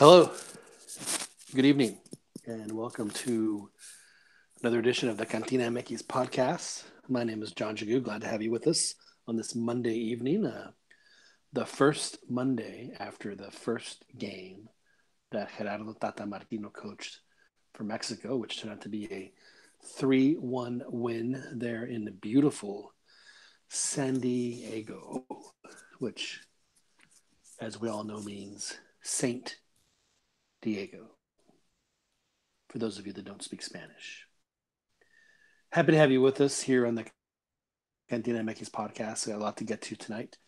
Hello, good evening, and welcome to another edition of the CantinaMX podcast. My name is John Jagu. Glad to have you with us on this Monday evening, the first Monday after the first game that Gerardo Tata Martino coached for Mexico, which turned out to be a 3-1 win there in the beautiful San Diego, which, as we all know, means Saint Diego, for those of you that don't speak Spanish. Happy to have you with us here on the CantinaMX podcast. We got a lot to get to tonight.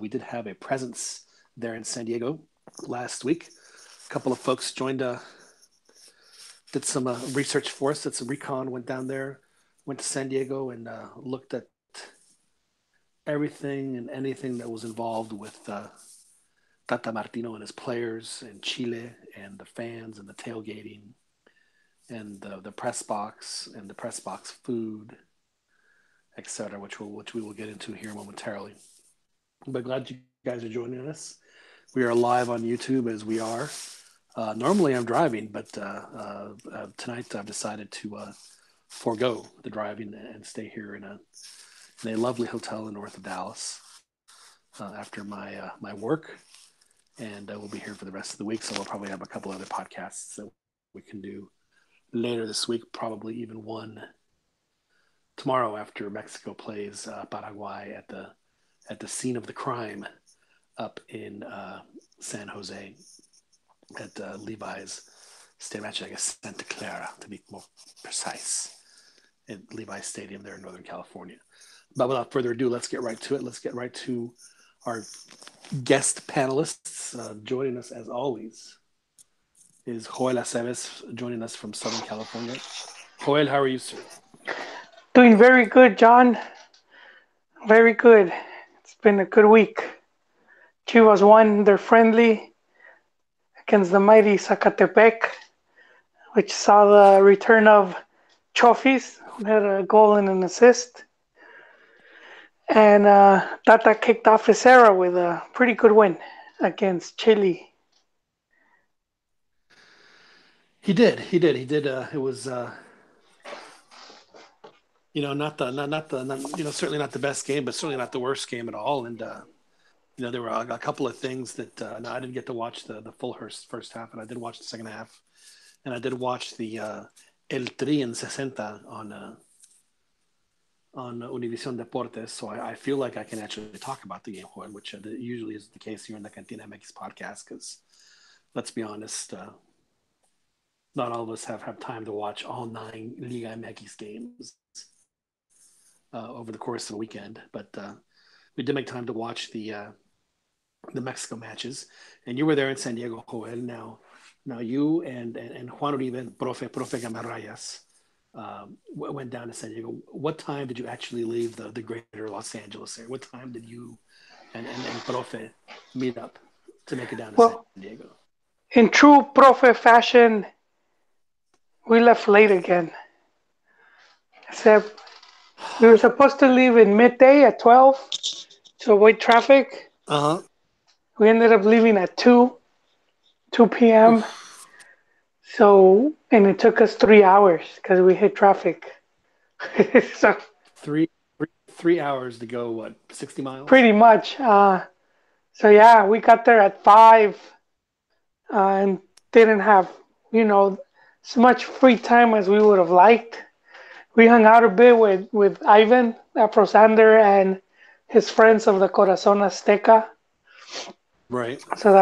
We did have a presence there in San Diego last week. A couple of folks joined, did some research for us, did some recon, went down there, went to San Diego and looked at everything and anything that was involved with Tata Martino and his players and Chile and the fans and the tailgating and the press box and the press box food, etc., which we will get into here momentarily. But glad you guys are joining us. We are live on YouTube as we are. Normally I'm driving, but tonight I've decided to forego the driving and stay here in a lovely hotel in north of Dallas after my work. And we'll be here for the rest of the week, so we'll probably have a couple other podcasts that we can do later this week, probably even one tomorrow after Mexico plays Paraguay at the scene of the crime up in San Jose at Levi's Stadium, actually I guess Santa Clara to be more precise, at Levi's Stadium there in Northern California. But without further ado, let's get right to it. Let's get right to our guest panelists. Joining us as always is Joel Aceves, joining us from Southern California. Joel, how are you, sir? Doing very good, John. Very good. It's been a good week. Chivas won their friendly against the mighty Zacatepec, which saw the return of Chofis, who had a goal and an assist. And Tata kicked off his era with a pretty good win against Chile. He did. It was, certainly not the best game, but certainly not the worst game at all. And there were a couple of things that I didn't get to watch the full first half, and I did watch the second half, and I did watch the El Tri en 60 on Univision Deportes, so I feel like I can actually talk about the game, which usually is the case here in the CantinaMX podcast, because let's be honest, not all of us have time to watch all 9 Liga MX games over the course of a weekend, but we did make time to watch the Mexico matches, and you were there in San Diego, Joel. Now you and Juan Uribe, Profe Gamarrayas, went down to San Diego. What time did you actually leave the greater Los Angeles area? What time did you and Profe meet up to make it down to San Diego? In true Profe fashion, we left late again. Except we were supposed to leave in midday at 12 to avoid traffic. Uh-huh. We ended up leaving at 2 p.m. Oof. And it took us 3 hours because we hit traffic. So 3 hours to go, what, 60 miles? Pretty much. We got there at 5 and didn't have, as much free time as we would have liked. We hung out a bit with Ivan, Afro Sander, and his friends of the Corazon Azteca. Right. So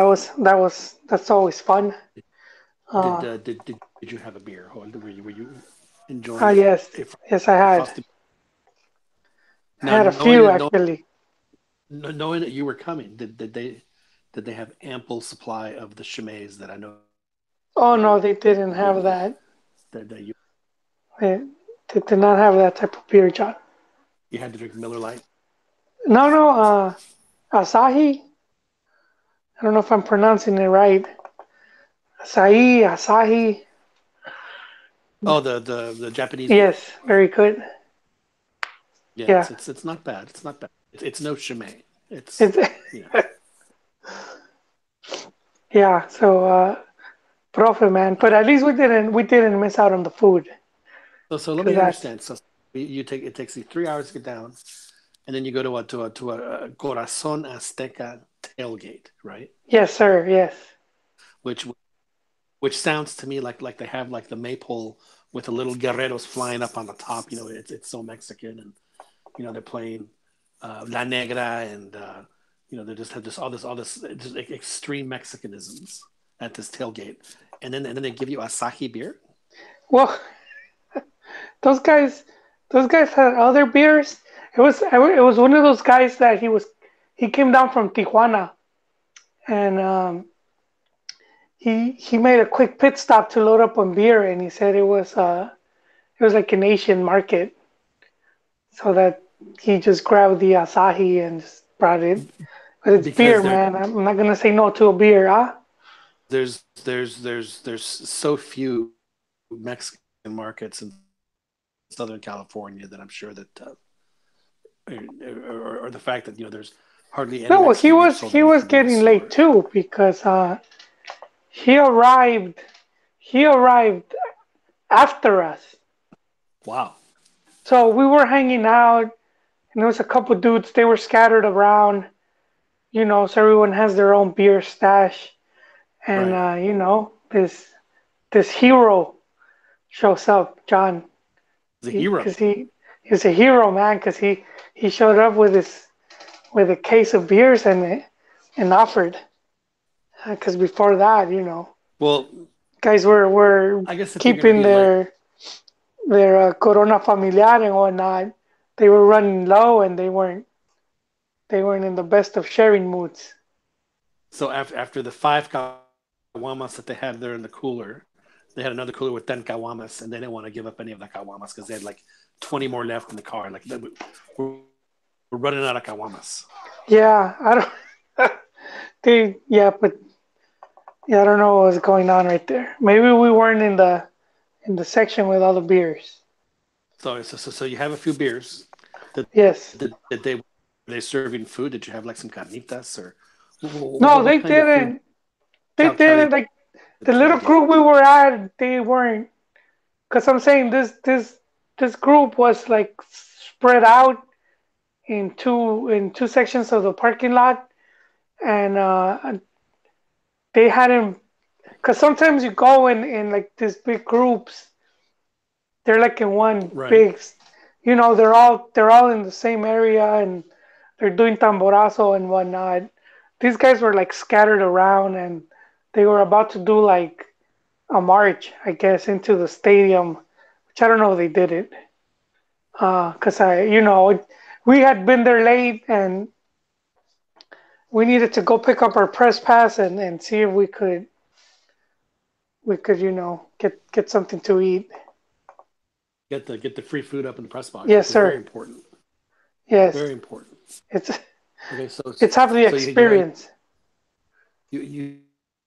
that's always fun. Did you have a beer? Were you enjoying? Yes, I had. I had a few actually. Knowing that you were coming, did they have ample supply of the Chimay that I know? Oh no, they didn't have that. They did not have that type of beer, John. You had to drink Miller Lite? No, Asahi. I don't know if I'm pronouncing it right. Asahi. Oh, the Japanese. Yes, very good. Yeah. It's not bad. It's not bad. It's no Chimay. Yeah. So Profe, man. But Okay. at least we didn't miss out on the food. So let Cause me that's understand. So you take it takes you 3 hours to get down, and then you go to a Corazon Azteca tailgate, right? yes, sir. Yes. Which which sounds to me like they have like the maypole with the little guerreros flying up on the top. It's so Mexican, and they're playing La Negra, and they just have this all this just extreme Mexicanisms at this tailgate, and then they give you Asahi beer. Well, those guys, those guys had other beers. It was one of those guys that he came down from Tijuana and he made a quick pit stop to load up on beer and he said it was like an Asian market, so that he just grabbed the Asahi and just brought it. But it's beer, Because man. I'm not gonna say no to a beer, huh? there's so few Mexican markets in Southern California that I'm sure that or the fact that there's hardly any No, he Mexican beer was sold he in the was convenience getting late store. too because he arrived he arrived after us. Wow. So we were hanging out and there was a couple dudes, they were scattered around, so everyone has their own beer stash. And Right. this hero shows up, John. The Because hero. he's a hero, man. Because he showed up with a case of beers and offered. Because before that, Well, guys were I guess if you're gonna keeping be late, their Corona Familiar and whatnot. They were running low and they weren't in the best of sharing moods. so after the five caguamas that they had there in the cooler, they had another cooler with 10 caguamas, and they didn't want to give up any of the caguamas because they had like 20 more left in the car. Like we're running out of caguamas. Yeah, I don't. But yeah, I don't know what was going on right there. Maybe we weren't in the section with all the beers. So you have a few beers. Yes. Did they serving food? Did you have like some carnitas or No, what they kind of food didn't. They didn't. Cali Like the the little tailgate? group we were at, they weren't. Cause I'm saying this group was like spread out in two sections of the parking lot, and they hadn't. Cause sometimes you go in like these big groups, they're like in one Right. big, they're all in the same area and they're doing tamborazo and whatnot. These guys were like scattered around and they were about to do like a march, I guess, into the stadium, which I don't know if they did it. Cause we had been there late and we needed to go pick up our press pass and see if we could get something to eat. Get the free food up in the press box, Yes, which is very sir. important. Yes, Very important. it's Okay, so it's half the so experience. you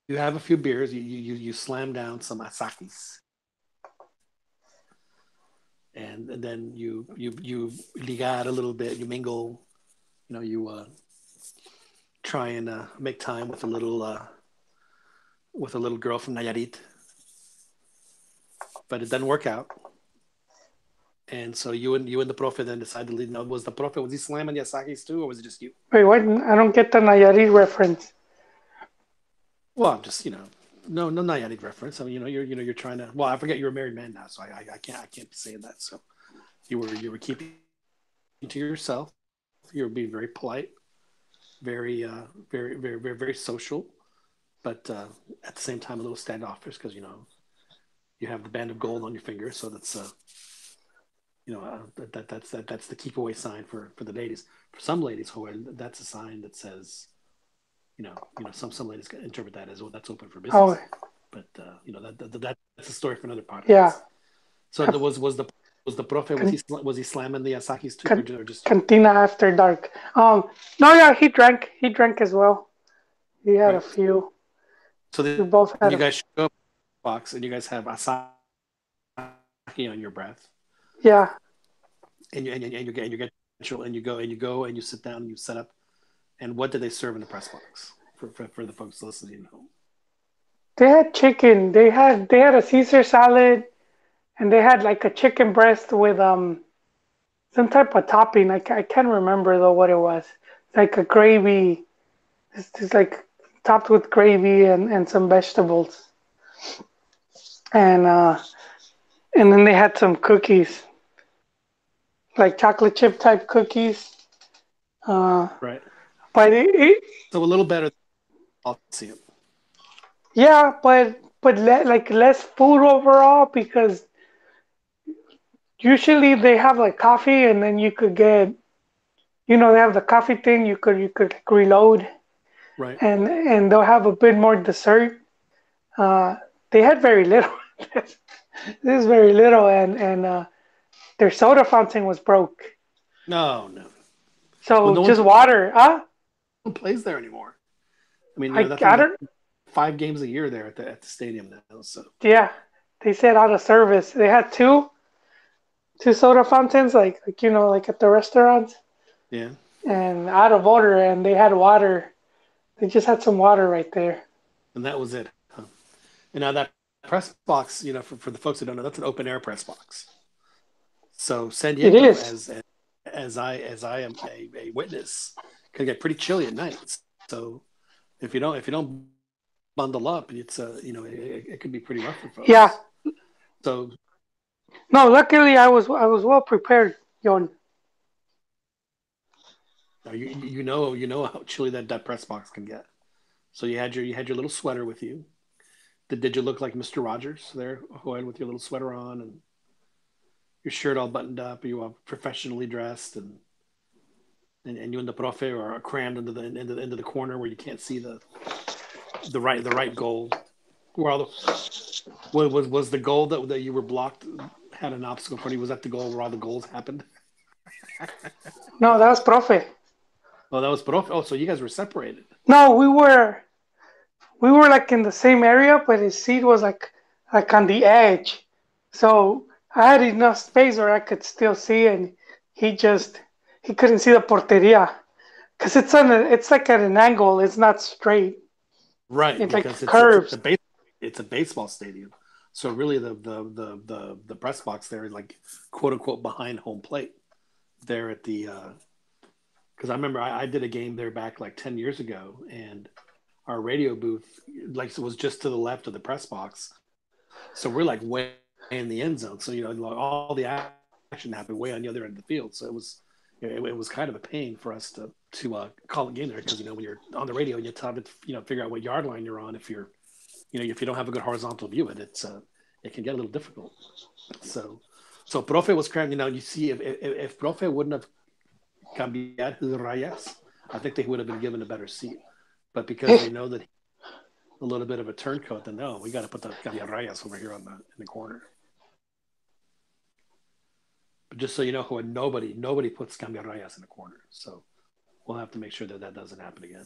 have a few beers. You slam down some Asakis, and then you ligar a little bit. You mingle. You try and make time with a little girl from Nayarit, but it doesn't work out. And so you and the profe then decide to leave. Now, was he slamming the Asakis too, or was it just you? Wait, what? I don't get the Nayarit reference. Well, I'm just no Nayarit reference. I mean, you're trying to. Well, I forget you're a married man now, so I can't be saying that. So you were keeping to yourself. You were being very polite, very social, but at the same time a little standoffish because you have the band of gold on your finger, so that's the keep away sign for the ladies. For some ladies, however, that's a sign that says some ladies interpret that as, well, that's open for Oh, business. But that's a story for another podcast. yeah. So was the profe, Can, was he slamming the Asakis too, can, or just you? Cantina after dark. No, yeah, he drank. He drank as well. He had a Right. few. So We then you both guys had show a. up box and you guys have Asaki on your breath, Yeah. and you get and you go and you sit down and you set up. And what did they serve in the press box for the folks listening at home? They had chicken. They had a Caesar salad, and they had like a chicken breast with some type of topping. I can't remember though what it was. Like a gravy. It's like topped with gravy and some vegetables. And and then they had some cookies, like chocolate chip type cookies. Uh, Right. but So a little better than Coliseum. yeah, like less food overall because usually they have like coffee and then you could get, they have the coffee thing. You could like reload Right. and they'll have a bit more dessert. Uh, they had very little. This is very little, and their soda fountain was broke. No, no. Well, So no one just water. plays there anymore. I mean, I that's I like don't. 5 games a year there at the stadium now. So Yeah, they said out of service. They had two soda fountains, like at the restaurants, yeah, and out of order, and they had water. They just had some water right there. and that was it. Huh? And now that press box, for the folks who don't know, that's an open air press box. So San It Diego, is. as I am a witness, can get pretty chilly at night. So if you don't bundle up, it could be pretty rough for Yeah. folks. So No, luckily I was well prepared, Yon. you know how chilly that press box can get. So you had your little sweater with you. Did you look like Mr. Rogers there, Joel, with your little sweater on and your shirt all buttoned up? You are professionally dressed, and you and the profe are crammed into the corner where you can't see the right goal. Where all the was the goal that you were blocked had an obstacle in front of you? Was that the goal where all the goals happened? No, that was profe. Oh, that was profe. Oh, so you guys were separated. No, we were like in the same area, but his seat was like on the edge. So I had enough space where I could still see, and he just he couldn't see the porteria because it's like at an angle. It's not straight. Right, It because like it's curves. it's a baseball stadium. So really the press box there is like quote unquote behind home plate there at the because I remember I did a game there back like 10 years ago, and our radio booth like was just to the left of the press box. So we're like way in the end zone. So like, all the action happened way on the other end of the field. So it was kind of a pain for us to call a game there, because when you're on the radio and you're trying to figure out what yard line you're on, if you don't have a good horizontal view, it can get a little difficult. So Profe was crammed. You see, if Profe wouldn't have cambiar his rayas, I think they would have been given a better seat. But because they know that a little bit of a turncoat, then no, we got to put the cambiar rayas over here in the corner. But just so you know, nobody puts cambiar rayas in the corner. So we'll have to make sure that doesn't happen again.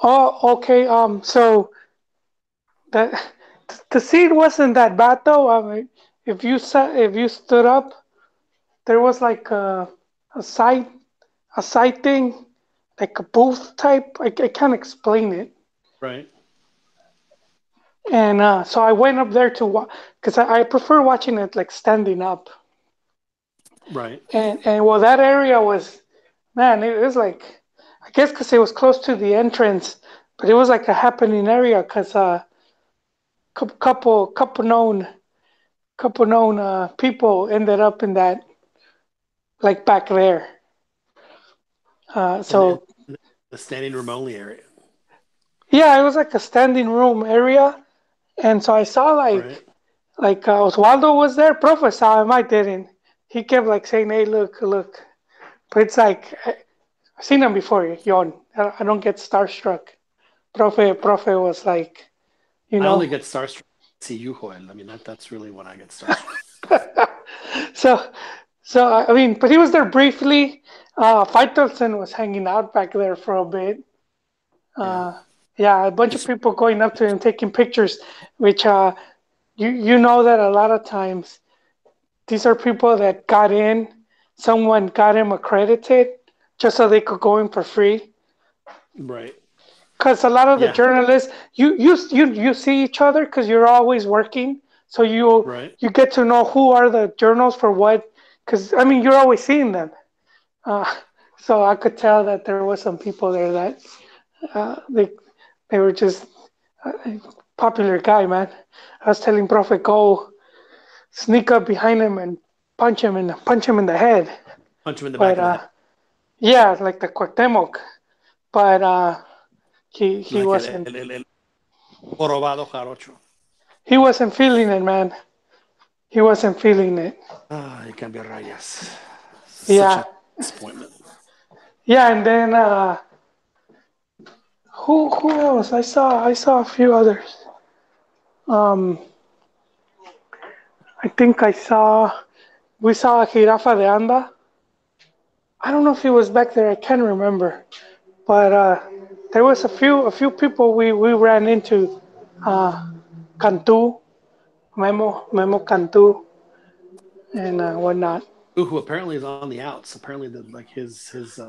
Oh, okay. So that the seat wasn't that bad though. I mean, if you stood up, there was like a side a side thing, like a booth type. I can't explain it. Right, And so I went up there to watch because I prefer watching it like standing up. right. And well, that area was, man, it was like, I guess because it was close to the entrance, but it was like a happening area because couple known people ended up in that, like back there. And So the standing room only area. yeah, it was like a standing room area, and so I saw Right. like Oswaldo was there. Profe saw him. I didn't. He kept like saying, "Hey, look, look." But it's like I've seen him before, Yon. I don't get starstruck. Profe was like, you I know. only get starstruck to see you, Joel. I mean, that's really when I get starstruck. so, so I mean, but he was there briefly. Faitelson was hanging out back there for a bit. Yeah. Uh, yeah, a bunch of Just people going up to him taking pictures, which you know that a lot of times these are people that got in. Someone got him accredited just so they could go in for free. Right. Because a lot of the Yeah. journalists, you see each other because you're always working, so Right. you get to know who are the journals for what. Because I mean, you're always seeing them. Uh, so I could tell that there was some people there that they were just a popular guy, man. I was telling Profe, go sneak up behind him and punch him in the head. Punch him in the But back of the head, yeah, like the Cuauhtemoc. But he like wasn't el jorobado jarocho. he wasn't feeling it, man. He wasn't feeling it. Ah, you can be rayas. Such Yeah, a disappointment. yeah, and then who else? I saw a few others. Um, I think we saw a Jirafa de Anda. I don't know if he was back there. I can't remember, but there was a few people we ran into. Uh, Cantu, Memo Cantu, and whatnot. Who apparently is on the outs. Apparently, like his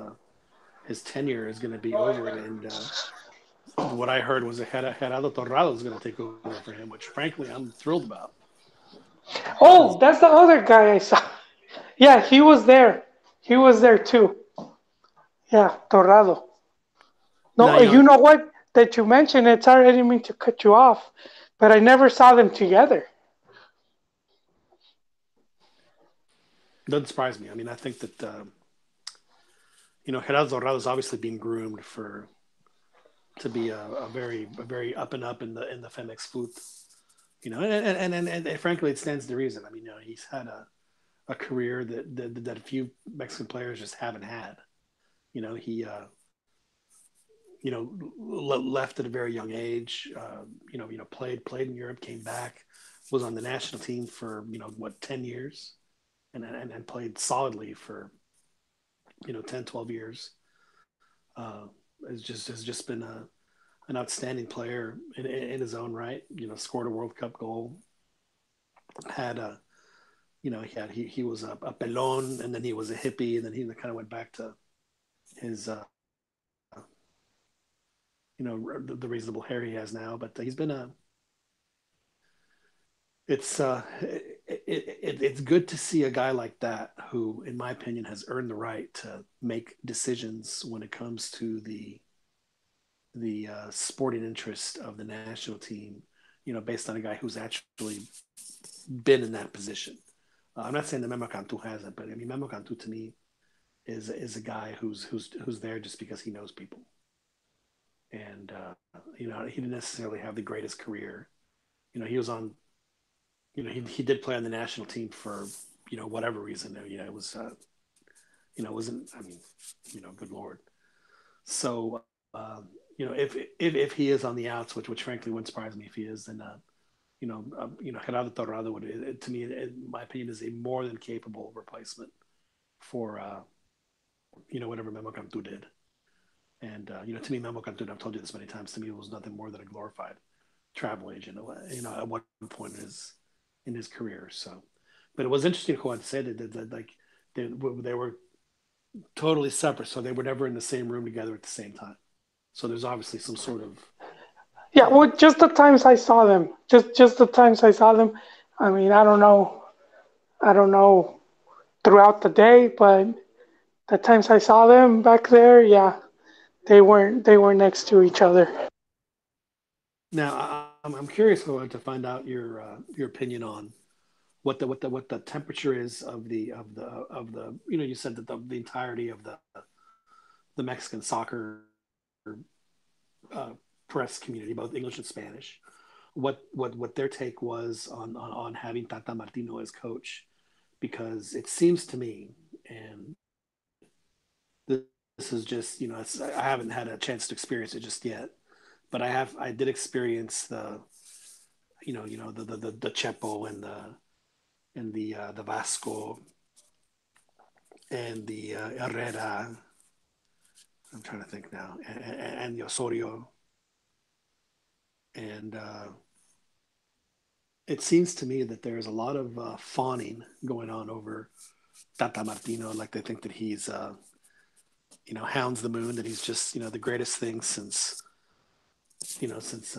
tenure is going to be over, and what I heard was that Gerardo Torrado is going to take over for him, which frankly I'm thrilled about because Oh, that's the other guy I saw. Yeah, he was there. He was there too. Yeah, Torrado. now No, you know what? That you mentioned it. Sorry, I didn't mean to cut you off, but I never saw them together. doesn't surprise me. I mean, I think that Gerardo Torrado is obviously being groomed for to be a very up and up in the Femex foot. And frankly, it stands to reason. I mean, he's had a career that a few Mexican players just haven't had. He left at a very young age. Played in Europe, came back, was on the national team for what 10 years, and played solidly for 10, 12 years. Uh, has just been an outstanding player in his own right. Scored a World Cup goal, had a he was a pelon, and then he was a hippie, and then he kind of went back to his the reasonable hair he has now. But he's been a it's good to see a guy like that who, in my opinion, has earned the right to make decisions when it comes to the sporting interest of the national team. Based on a guy who's actually been in that position. I'm not saying that Memo Cantu hasn't, but I mean Memo Cantu to me is a guy who's there just because he knows people, and he didn't necessarily have the greatest career. He was on he did play on the national team for whatever reason. It was it wasn't. I mean, good lord. So if he is on the outs, which frankly wouldn't surprise me if he is, then Gerardo Torrado would, to me, in my opinion, is a more than capable replacement for whatever Memo Cantu did. And to me, Memo Cantu, and I've told you this many times, to me, was nothing more than a glorified travel agent. At one point in his career. So, but it was interesting Juan said that like they were totally separate, so they were never in the same room together at the same time. So there's obviously some sort of Yeah, uh, well, just the times I saw them, just the times I saw them. I mean, I don't know throughout the day, but the times I saw them back there, yeah, they weren't next to each other. now. I'm curious to find out your opinion on what the temperature is of the you said that the entirety of the Mexican soccer uh, press community, both English and Spanish, what their take was on having Tata Martino as coach, because it seems to me, and this is just I haven't had a chance to experience it just yet, but I did experience the Chepo and the Vasco and the Herrera. I'm trying to think now, and the Osorio, and it seems to me that there's a lot of fawning going on over Tata Martino. Like they think that he's hounds the moon that he's just the greatest thing since since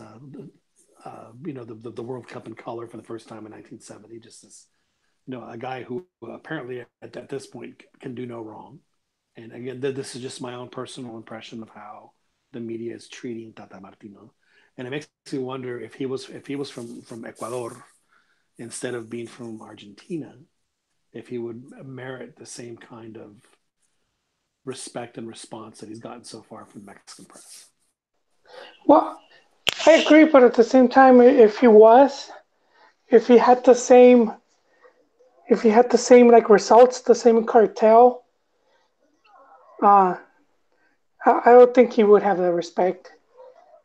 the World Cup in color for the first time in 1970. Just this a guy who apparently at this point can do no wrong. And again, this is just my own personal impression of how the media is treating Tata Martino, and it makes me wonder if he was from Ecuador instead of being from Argentina, if he would merit the same kind of respect and response that he's gotten so far from the Mexican press. Well, I agree, but at the same time, if he had the same, if he had the same like results, the same cartel, uh, I don't think he would have the respect.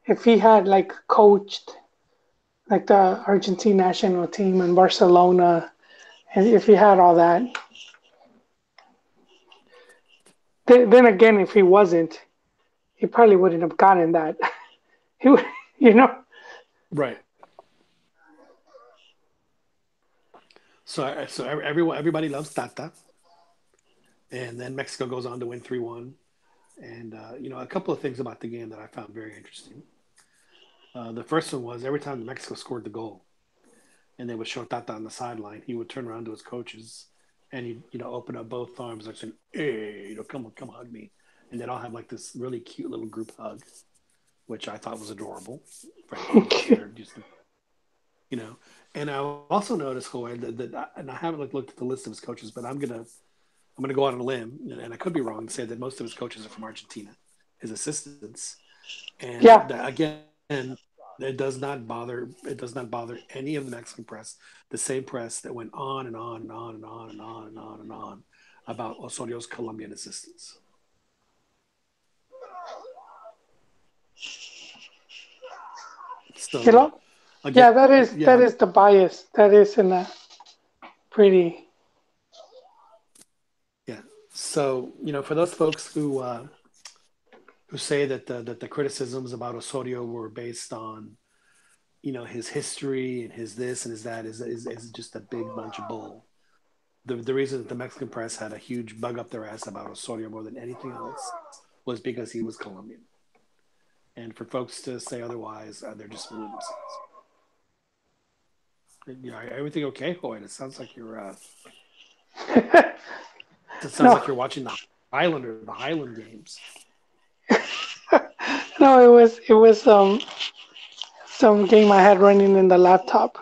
If he had like coached like the Argentine national team in Barcelona, and if he had all that, then again, if he wasn't, he probably wouldn't have gotten that. He would, you know. Right. So everybody loves Tata, and then Mexico goes on to win 3-1. And a couple of things about the game that I found very interesting. The first one was every time Mexico scored the goal, and they would show Tata on the sideline, he would turn around to his coaches, and he'd open up both arms like saying, "Hey, come hug me," and they'd all have like this really cute little group hug, which I thought was adorable. Frankly, just they're just you know. And I also noticed, Joel, that and I haven't looked at the list of his coaches, but I'm gonna go out on a limb, and I could be wrong and say that most of his coaches are from Argentina, his assistants, and Yeah, that, again, it does not bother any of the Mexican press, the same press that went on and on and on and on and on and on and on about Osorio's Colombian assistants. you So know. again, Yeah, that yeah, is the bias. That is in a pretty. yeah. So for those folks who say that the criticisms about Osorio were based on his history and his this and his that is just a big bunch of bull. The reason that the Mexican press had a huge bug up their ass about Osorio more than anything else was because he was Colombian. And for folks to say otherwise, they're just fooling themselves. Everything okay, Hoyt? It sounds No, like you're watching the Highland games. no, it was some game I had running in the laptop,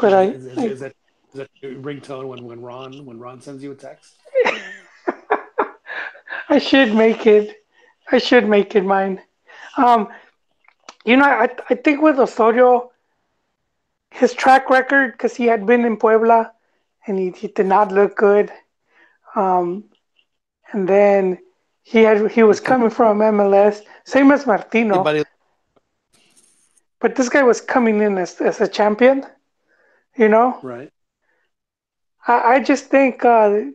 but Is, I, is, is, I is that is that your ringtone when Ron sends you a text? I should make it. I should make it mine. Um, I think with Osorio, his track record, because he had been in Puebla, and he did not look good. Um, and then he was Okay. coming from MLS, same as Martino, Anybody but this guy was coming in as a champion. You know, right? I just think, and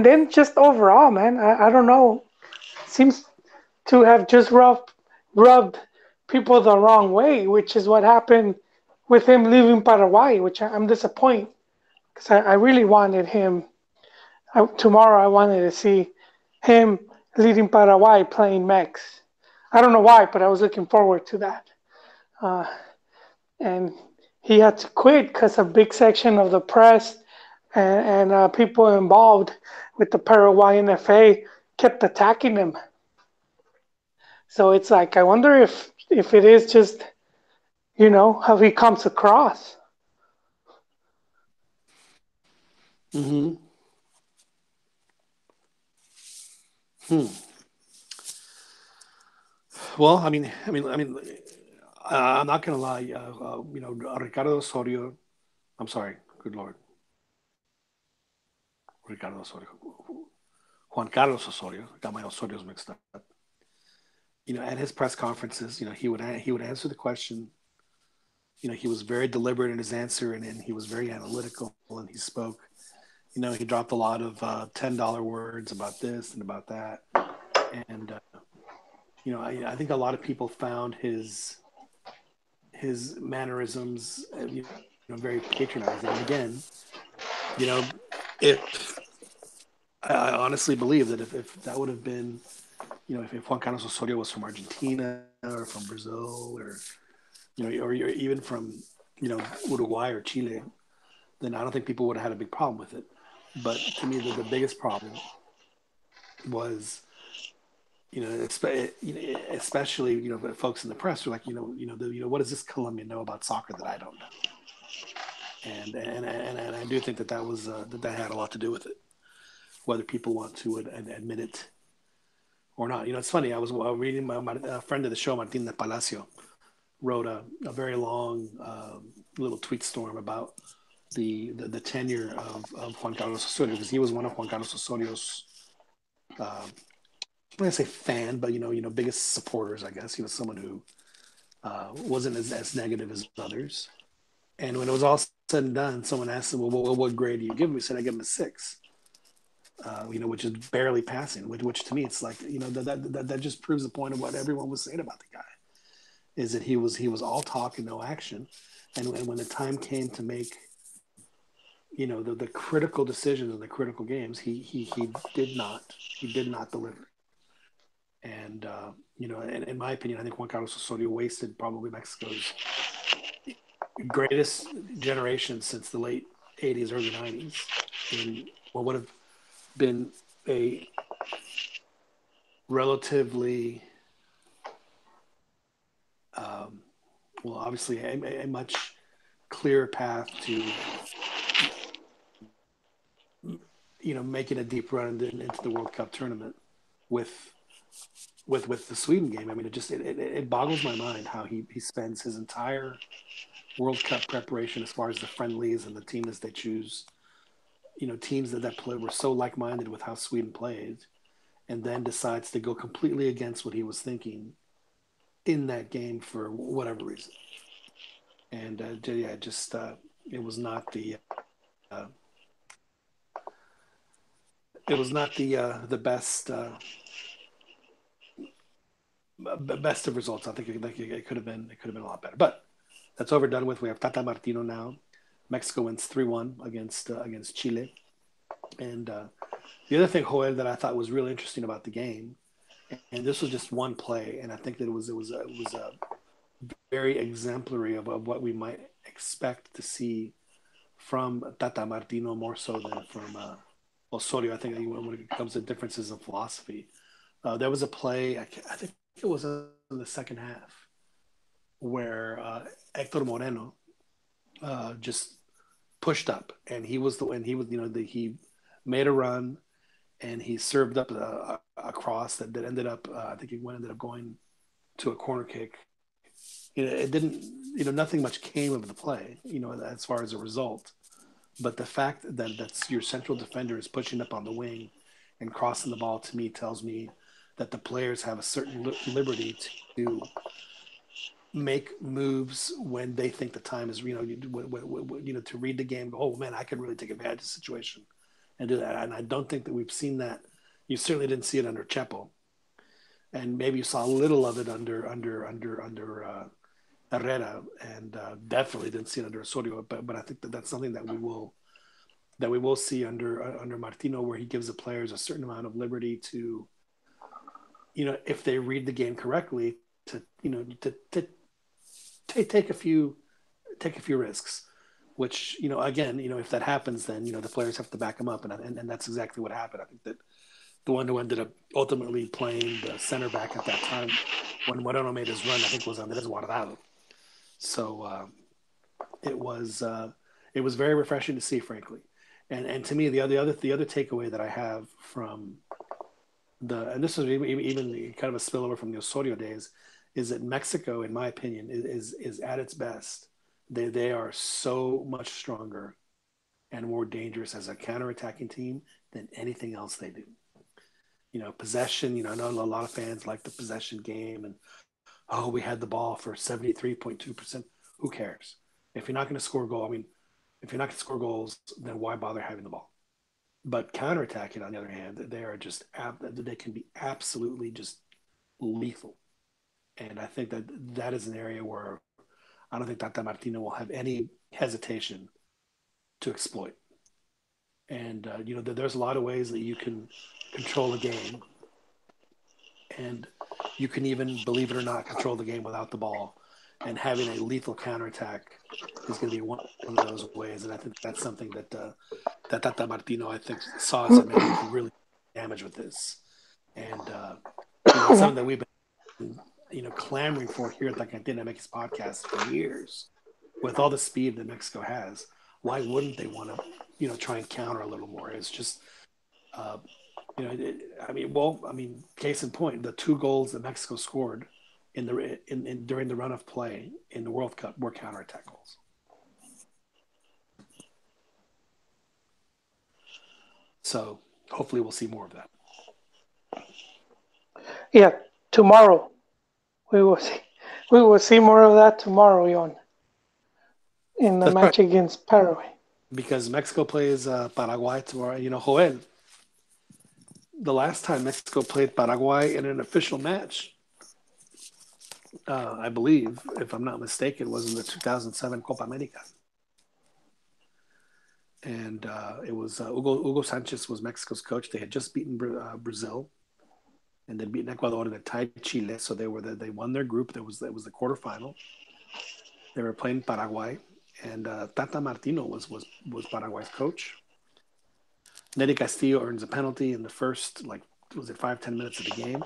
then just overall, man, I don't know, seems to have just rubbed people the wrong way, which is what happened with him leaving Paraguay, which I'm disappointed because I really wanted him. Tomorrow I wanted to see him leading Paraguay playing Mex. I don't know why, but I was looking forward to that. Uh, and he had to quit because a big section of the press and people involved with the Paraguayan FA kept attacking him. So it's like I wonder if it is just how he comes across. Mm-hmm. Hmm. Well, I'm not gonna lie. Ricardo Osorio. I'm sorry. Good Lord, Ricardo Osorio. Juan Carlos Osorio. I got my Osorios mixed up. At his press conferences, he would answer the question. He was very deliberate in his answer, and he was very analytical, and he spoke. He dropped a lot of $10 words about this and about that, and I think a lot of people found his mannerisms, very patronizing. And again, if I honestly believe that if that would have been, if Juan Carlos Osorio was from Argentina or from Brazil or or even from Uruguay or Chile, then I don't think people would have had a big problem with it. But to me, the biggest problem was especially folks in the press are like what does this Colombian know about soccer that I don't know? And I do think that that was that had a lot to do with it, whether people want to admit it or not. It's funny. I was reading a friend of the show, Martin de Palacio, wrote a very long little tweet storm about the tenure of Juan Carlos Osorio because he was one of Juan Carlos Osorio's I'm gonna say fan, but biggest supporters. I guess he was someone who wasn't as negative as others. And when it was all said and done, someone asked him, "Well, what grade do you give him?" He said, "I give him a 6." Which is barely passing. Which to me, it's like that just proves the point of what everyone was saying about the guy is that he was all talk and no action, and when the time came to make the critical decisions in the critical games, he did not deliver. And in my opinion, I think Juan Carlos Osorio wasted probably Mexico's greatest generation since the late '80s, early '90s, in what would have been a relatively, um, well, obviously a much clearer path to making a deep run into the World Cup tournament with with the Sweden game. I mean, it boggles my mind how he spends his entire World Cup preparation as far as the friendlies and the teams they choose. Teams that play were so like minded with how Sweden played, and then decides to go completely against what he was thinking in that game for whatever reason. And yeah, just it was not the best of results. I think it could have been a lot better. But that's overdone with. We have Tata Martino now. Mexico wins 3-1 against Chile. And the other thing, Joel, that I thought was really interesting about the game, and this was just one play, and I think that it was a very exemplary of what we might expect to see from Tata Martino more so than from Osorio. I think when it comes to differences in philosophy, there was a play. I think it was in the second half where Hector Moreno just pushed up, and he was he made a run and he served up a cross that ended up I think it ended up going to a corner kick. It didn't nothing much came of the play as far as a result, but the fact that that's your central defender is pushing up on the wing and crossing the ball to me tells me that the players have a certain liberty to make moves when they think the time is to read the game. Go, oh man, I could really take advantage of the situation and do that. And I don't think that we've seen that. You certainly didn't see it under Chepo, and maybe you saw a little of it under Herrera, and definitely didn't see it under Osorio. But I think that that's something that we will see under Martino, where he gives the players a certain amount of liberty to, if they read the game correctly, to to take a few risks. Which again, if that happens, then the players have to back him up, and that's exactly what happened. I think that the one who ended up ultimately playing the center back at that time when Moreno made his run, I think was Andres Guardado. So it was very refreshing to see, frankly. And to me, the other takeaway that I have from and this was even kind of a spillover from the Osorio days, is that Mexico, in my opinion, is at its best. They are so much stronger and more dangerous as a counterattacking team than anything else they do. Possession. I know a lot of fans like the possession game, and oh, we had the ball for 73.2%. Who cares? If you're not going to score a goal, I mean, if you're not going to score goals, then why bother having the ball? But counterattacking, on the other hand, they can be absolutely just lethal. And I think that is an area where I don't think Tata Martino will have any hesitation to exploit. And there's a lot of ways that you can control a game, and you can even, believe it or not, control the game without the ball. And having a lethal counterattack is going to be one of those ways. And I think that's something that Tata Martino, I think, saw and said, "Man, we can really damage with this." And it's something that we've been clamoring for here at the CantinaMX podcast for years. With all the speed that Mexico has, why wouldn't they want to try and counter a little more? It's just uh, case in point, the two goals that Mexico scored in during the run of play in the World Cup were counterattack goals. So hopefully we'll see more of that. Yeah, tomorrow we will see. We will see more of that tomorrow, Yon, in the That's right, match against Paraguay. because Mexico plays Paraguay tomorrow. Joel, the last time Mexico played Paraguay in an official match, I believe, if I'm not mistaken, was in the 2007 Copa America. And it was Hugo Sanchez was Mexico's coach. They had just beaten Brazil, and they'd beaten Ecuador, and they tied Chile. So they won their group. That was the quarterfinal. They were playing Paraguay, and Tata Martino was Paraguay's coach. Neri Castillo earns a penalty in the first, like, was it 5-10 minutes of the game.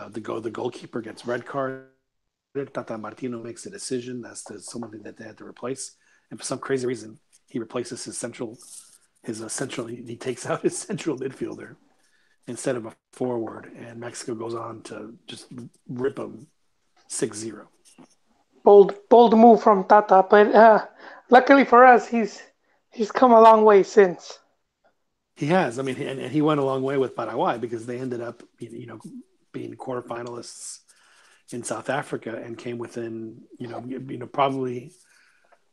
The goalkeeper gets red carded. Tata Martino makes a decision as to someone that they had to replace, and for some crazy reason, he replaces he takes out his central midfielder instead of a forward, and Mexico goes on to just rip them 6-0. Bold move from Tata, but luckily for us, he's come a long way since. He has, I mean, and he went a long way with Paraguay because they ended up, being quarterfinalists in South Africa and came within, probably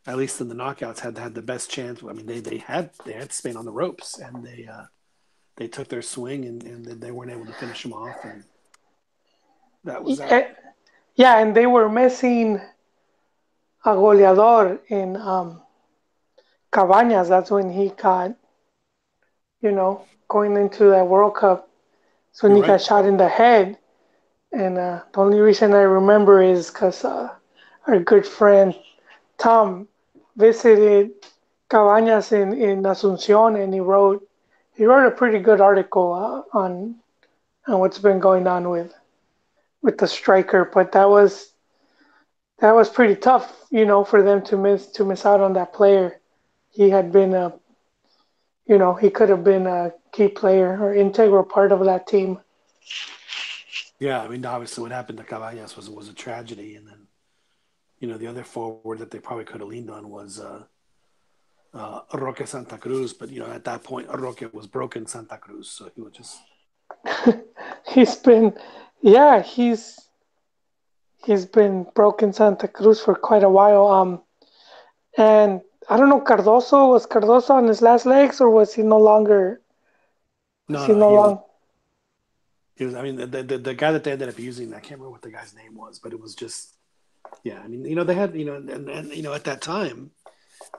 at least in the knockouts had the best chance. I mean, they had Spain on the ropes, and they took their swing, and they weren't able to finish them off, and that was that. Yeah, yeah, and they were missing a goleador in Cabañas. That's when he got, going into that World Cup. That's when You're he right. got shot in the head. And the only reason I remember is because our good friend Tom visited Cabañas in Asuncion, and he wrote a pretty good article on what's been going on with the striker. But that was pretty tough, for them to miss out on that player. He had been he could have been a key player or integral part of that team. Yeah, I mean, obviously, what happened to Cabañas was a tragedy, and then the other forward that they probably could have leaned on was Roque Santa Cruz, but at that point, Roque was broken Santa Cruz, so he was just he's been, yeah, he's been broken Santa Cruz for quite a while. And I don't know, was Cardoso on his last legs, or was he no longer? Was no, he no, no he was. long? He was. I mean, the guy that they ended up using, I can't remember what the guy's name was, but it was just, yeah. I mean, they had, and at that time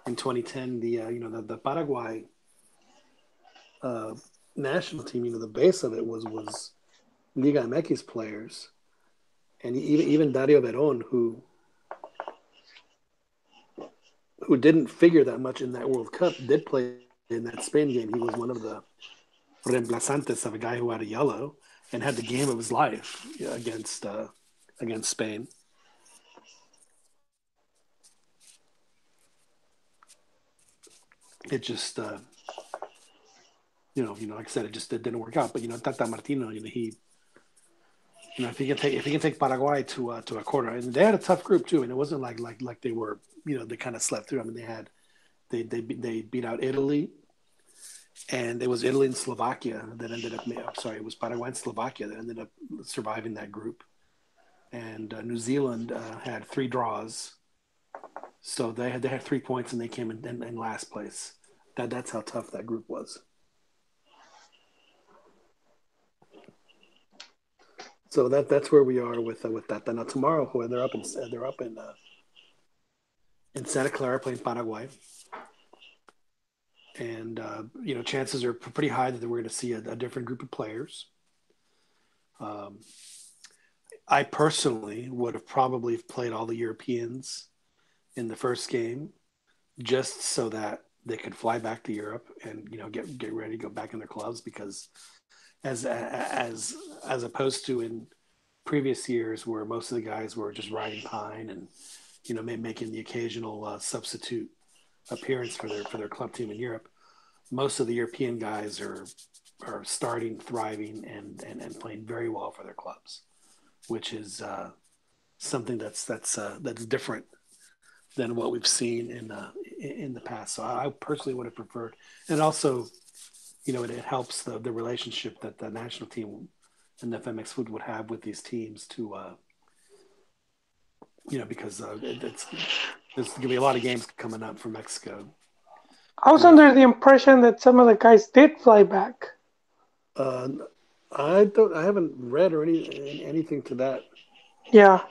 in 2010, the Paraguay uh, national team, the base of it was Liga MX players, and even Dario Veron, who didn't figure that much in that World Cup, did play in that Spain game. He was one of the reemplazantes of a guy who had a yellow and had the game of his life against Spain. It just like I said, it didn't work out. But Tata Martino, he if he can take Paraguay to a quarter, and they had a tough group too, and it wasn't like they were they kind of slept through. I mean, they beat out Italy, and it was Italy and Slovakia that ended up. I'm sorry, it was Paraguay and Slovakia that ended up surviving that group, and New Zealand had three draws, so they had 3 points, and they came in last place. That's how tough that group was. So that's where we are with that. Now tomorrow, when they're up in Santa Clara playing Paraguay, and chances are pretty high that we're going to see a different group of players. Um, I personally would have probably played all the Europeans in the first game just so that they could fly back to Europe and get ready to go back in their clubs because as opposed to in previous years where most of the guys were just riding pine and making the occasional substitute appearance for their club team in Europe. Most of the European guys are starting, thriving, and playing very well for their clubs, which is something that's different than what we've seen in the past. So I personally would have preferred, and also, it helps the relationship that the national team and the FMX would have with these teams to, because there's going to be a lot of games coming up for Mexico I was with. under the impression that some of the guys did fly back. Uh, I haven't read or anything to that Yeah.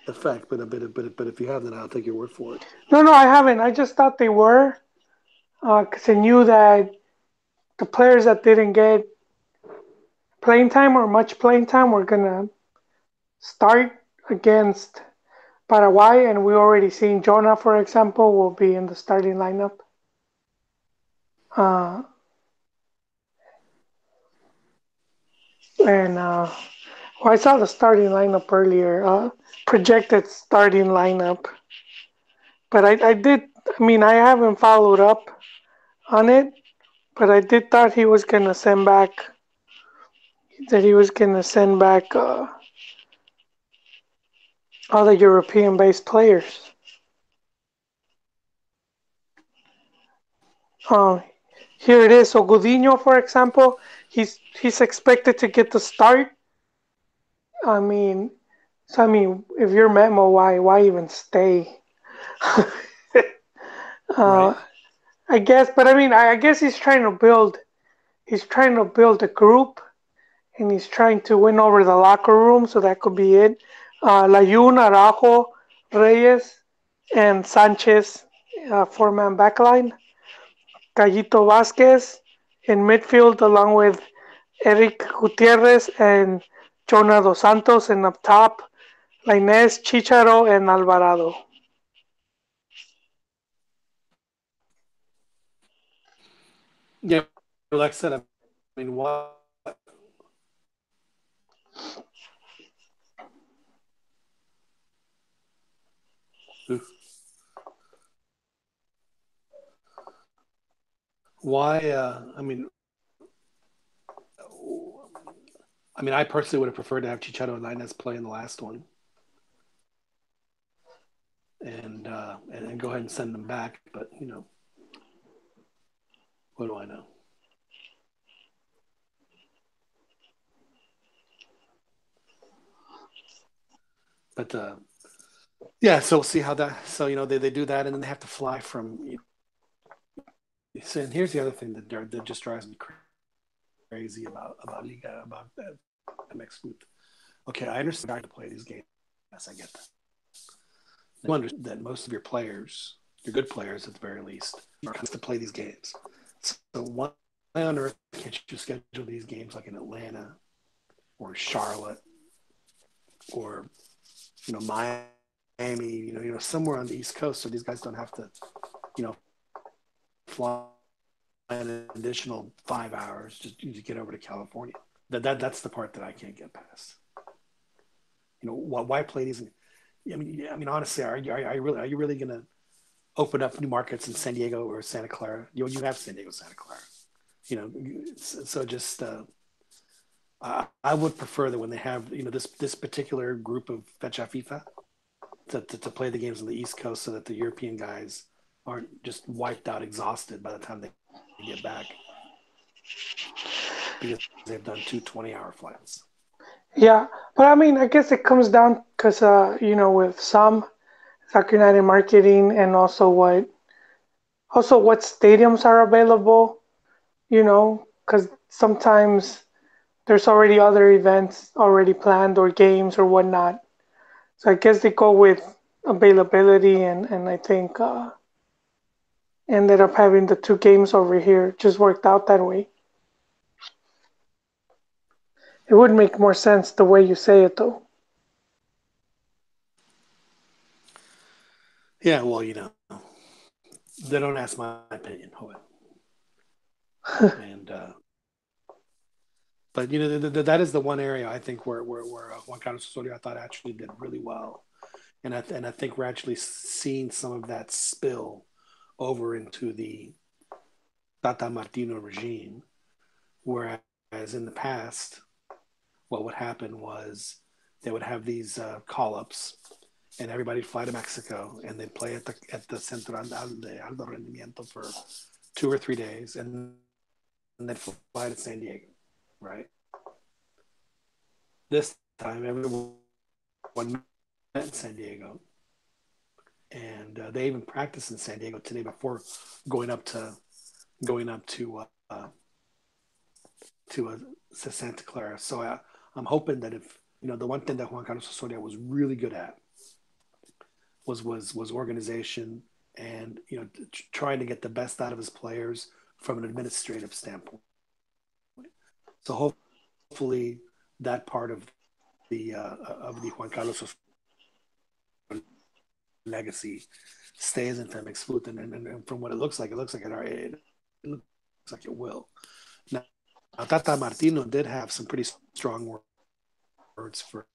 effect, but if you have, then I'll take your word for it. No, no, I haven't. I just thought they were, because I knew that the players that didn't get playing time or much playing time were gonna start against Paraguay, and we already seen Jonah, for example, will be in the starting lineup. Uh, and well, I saw the starting lineup earlier, projected starting lineup, but I did. I mean, I haven't followed up on it, but I did thought he was gonna send back that he was gonna send back other European-based players. Um, Here it is. So Godinho, for example, he's expected to get the start. I mean, if you're Memo, why even stay? uh, Right? I guess, but I mean, I guess he's trying to build a group, and he's trying to win over the locker room. So that could be it. Layun, Araujo, Reyes, and Sanchez, four-man backline. Gallito Vasquez in midfield, along with Eric Gutierrez and Jonah Dos Santos, and up top, Lainez, Chicharo, and Alvarado. Yeah, like I said, I mean, why? I mean, I personally would have preferred to have Chicharito and Inez play in the last one, and go ahead and send them back. But what do I know? But yeah, so we'll see how that. So they do that, and then they have to fly from. So, and here's the other thing that just drives me crazy about Liga about MX Food. Okay, I understand to play these games. Yes, I get that. You understand that most of your players, your good players at the very least, are to play these games. So why on earth can't you schedule these games like in Atlanta or Charlotte or Miami, somewhere on the East Coast, so these guys don't have to, fly an additional 5 hours just to get over to California. That's the part that I can't get past. Why play these? I mean, honestly, are you really going to open up new markets in San Diego or Santa Clara? You have San Diego, Santa Clara. So just I would prefer that when they have this particular group of Fecha FIFA to play the games on the East Coast so that the European guys aren't just wiped out, exhausted by the time they get back because they've done two 20-hour flights. Yeah, but I mean, I guess it comes down because with some Soccer United marketing and also what stadiums are available. Because sometimes there's already other events already planned or games or whatnot. So I guess they go with availability, and I think Ended up having the two games over here. Just worked out that way. It would make more sense the way you say it, though. Yeah, well, they don't ask my opinion, Joel. And but that is the one area I think where Juan Carlos Osorio I thought actually did really well, and I think we're actually seeing some of that spill over into the Tata Martino regime. Whereas in the past, what would happen was they would have these call-ups, and everybody'd fly to Mexico, and they'd play at the Central de Alto Rendimiento for 2 or 3 days, and then they'd fly to San Diego, right? This time, everyone met in San Diego, and they even practiced in San Diego today before going up to going up to Santa Clara. So I'm hoping that if the one thing that Juan Carlos Osorio was really good at was organization and trying to get the best out of his players from an administrative standpoint. So hopefully that part of the Juan Carlos Osorio legacy stays in Femex Food, and from what it looks like, it looks like it will. Now, Tata Martino did have some pretty strong words for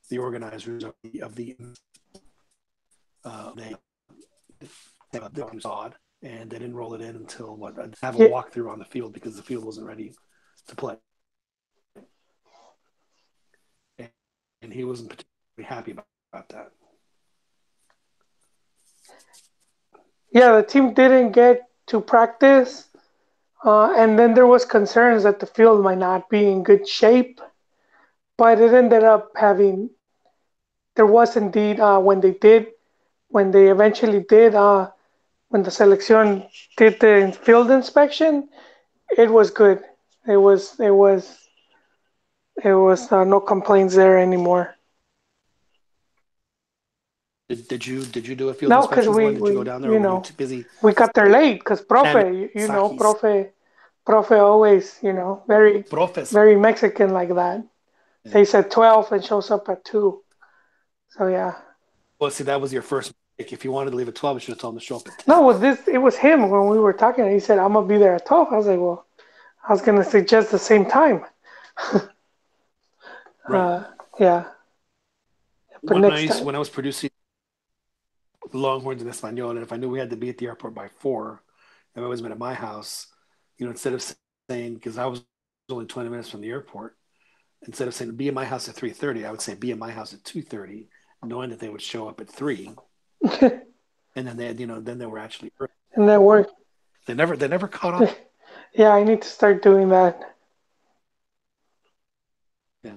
the organizers of the they was odd, and they didn't roll it in until have a Yeah, walkthrough on the field because the field wasn't ready to play, and he wasn't particularly happy about that. yeah. The team didn't get to practice, and then there was concerns that the field might not be in good shape. But it ended up having. There was indeed when they eventually did when the selection did the field inspection, it was good. It was no complaints there anymore. Did you do a field No, because inspection for it? we, Did you go we down there, or you were you know too busy we got there late because handling profe, Sakis? profe always very Profes. very Mexican like that. Yeah. They said 12 and shows up at 2. So yeah. Well, see, that was your first mistake. If you wanted to leave at 12, you should have told him to show up at No, 10. it was him when we were talking. He said I'm gonna be there at 12. I was like, well, I was gonna suggest the same time. Right. Yeah, but next time. When I was producing the Longhorns in Espanol, and if I knew we had to be at the airport by 4, I've always been at my house, instead of saying, because I was only 20 minutes from the airport, instead of saying be in my house at 3:30, I would say be in my house at 2:30, knowing that they would show up at 3, And and then they were actually early. that worked. They never caught on. Yeah, I need to start doing that. Yeah,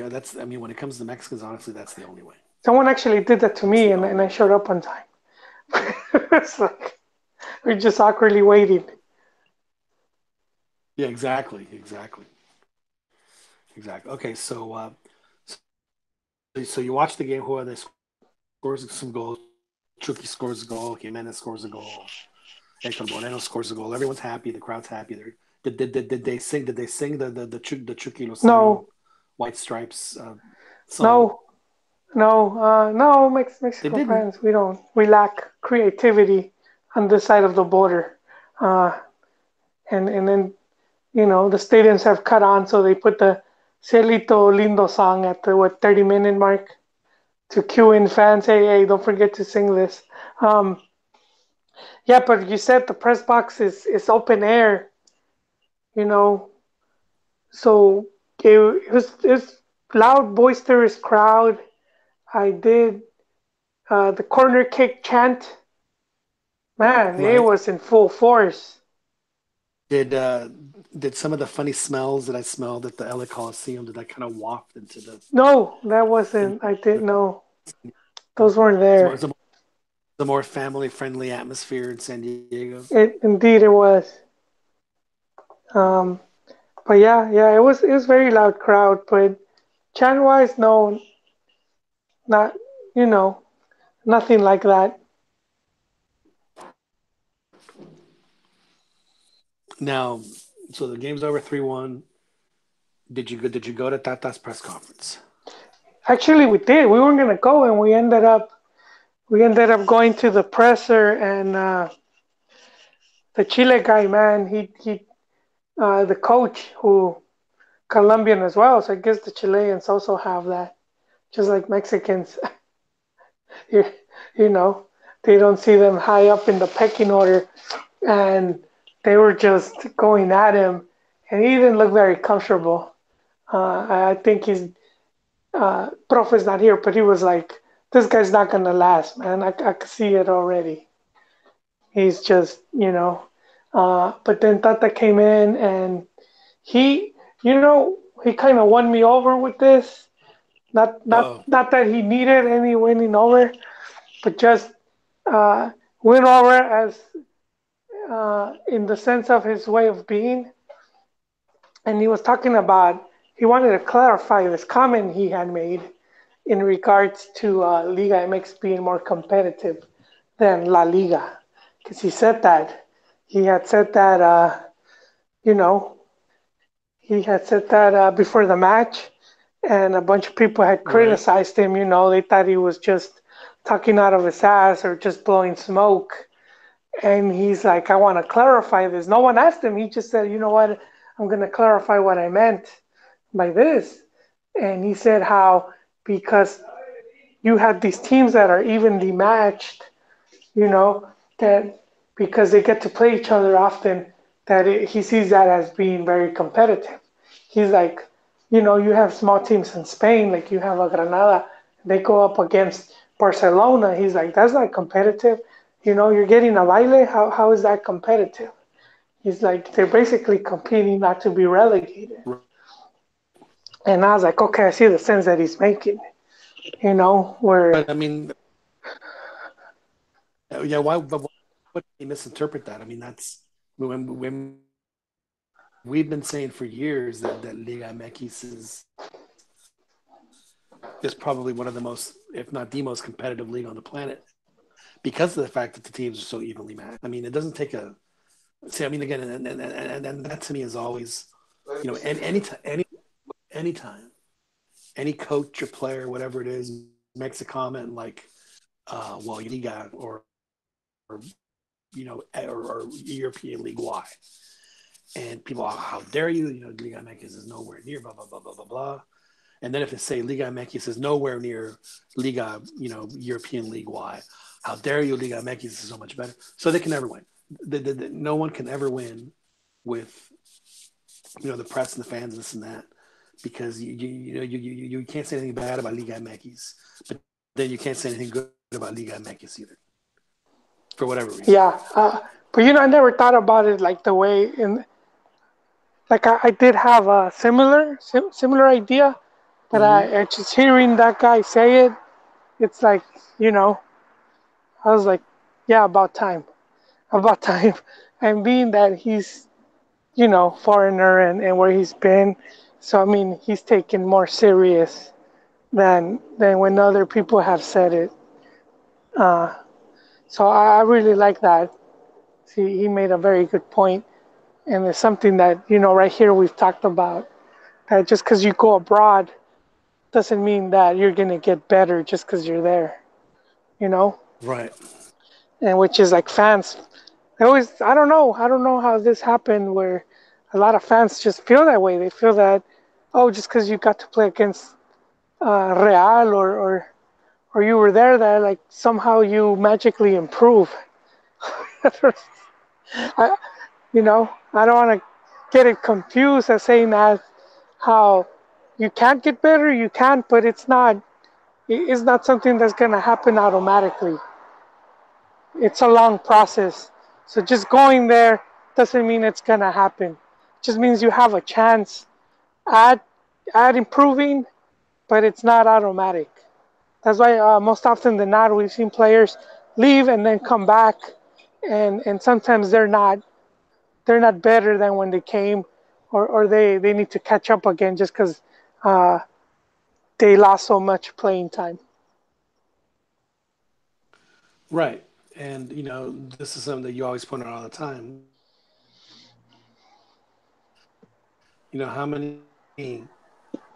that's I mean, when it comes to Mexicans, honestly, that's the only way. Someone actually did that to That's me, the and only I way. showed up on time. It's like we're just awkwardly waiting. Yeah, exactly. Okay, so you watch the game. Who they scores some goals. Chucky scores a goal. Jimenez scores a goal. Hector Moreno scores a goal. Everyone's happy. The crowd's happy. Did they sing? Did they sing the Chucky Lozano No, White Stripes song? no, no. They Mexico didn't. fans, we lack creativity on this side of the border, uh, and then the stadiums have cut on, so they put the Cielito Lindo song at the 30-minute mark to cue in fans. Hey, don't forget to sing this. Um, yeah, but you said the press box is open air, you know, so it was loud, boisterous crowd. I did the corner kick chant. Man, it Right. was in full force. Did uh did some of the funny smells that I smelled at the LA Coliseum did that kind of waft into No, that in wasn't. I didn't know. the, Those weren't there. the more family friendly atmosphere in San Diego? Indeed it was. Yeah. Um, but yeah, it was very loud crowd. But chant wise, no, not you know nothing like that. Now, so the game's over 3-1. Did you go to Tata's press conference? Actually, we did. We were gonna go, and we ended up going to the presser, and the Chile guy, man, the coach who Colombian as well. So I guess the Chileans also have that, just like Mexicans. you, you know, they don't see them high up in the pecking order, and they were just going at him, and he didn't look very comfortable. I think his prof is not here, but he was like, "This guy's not gonna last, man. I could see it already. He's just, But then Tata came in, and he, he kind of won me over with this. Not, not, Uh-oh. not that he needed any winning over, but just uh, win over as in the sense of his way of being. And he was talking about he wanted to clarify this comment he had made in regards to Liga MX being more competitive than La Liga, because he had said that you know he had said that before the match, and a bunch of people had Right. criticized him. They thought he was just talking out of his ass or just blowing smoke. And he's like, I want to clarify this. No one asked him. He just said, you know what? I'm going to clarify what I meant by this. And he said how because you have these teams that are evenly matched, you know, that because they get to play each other often, he sees that as being very competitive. He's like, you have small teams in Spain, like you have a Granada, they go up against Barcelona. He's like, that's not competitive. You're getting a baile. How is that competitive? He's like, they're basically competing not to be relegated. And I was like, okay, I see the sense that he's making, where But I mean, yeah. Why? But why would he misinterpret that? I mean, that's when we've been saying for years that Liga MX is probably one of the most, if not the most competitive league on the planet because of the fact that the teams are so evenly matched. I mean, it doesn't take a see. I mean, again, and that to me is always, and anytime any coach or player, whatever it is, makes a comment like, "Well, Liga or European League Y," and people, oh, how dare you? Liga MX is nowhere near blah blah blah blah blah blah. And then if they say Liga MX is nowhere near Liga, European League Y, how dare you? Liga MX is so much better. So they can never win. No one can ever win with the press and the fans, this and that, because you can't say anything bad about Liga MX, but then you can't say anything good about Liga MX either for whatever reason. yeah. But I never thought about it like the way in like I did have a similar idea, but Mm-hmm. I just hearing that guy say it, it's like you know I was like, yeah, about time, and being that he's foreigner and where he's been, so I mean he's taken more serious than when other people have said it. Uh, so I really like that. See, he made a very good point, and it's something that right here we've talked about. That just because you go abroad doesn't mean that you're gonna get better just because you're there, you know. Right. And which is like fans. I don't know how this happened where a lot of fans just feel that way. They feel that just because you got to play against Real or you were there, that like somehow you magically improve. I, I don't want to get it confused as saying that how you can't get better, you can't, but it's not something that's gonna happen automatically. It's a long process. So just going there doesn't mean it's gonna happen. It just means you have a chance at improving, but it's not automatic. That's why most often than not we've seen players leave and then come back, and sometimes they're not better than when they came, or they need to catch up again just because uh, they lost so much playing time. Right. And this is something that you always point out all the time. how many?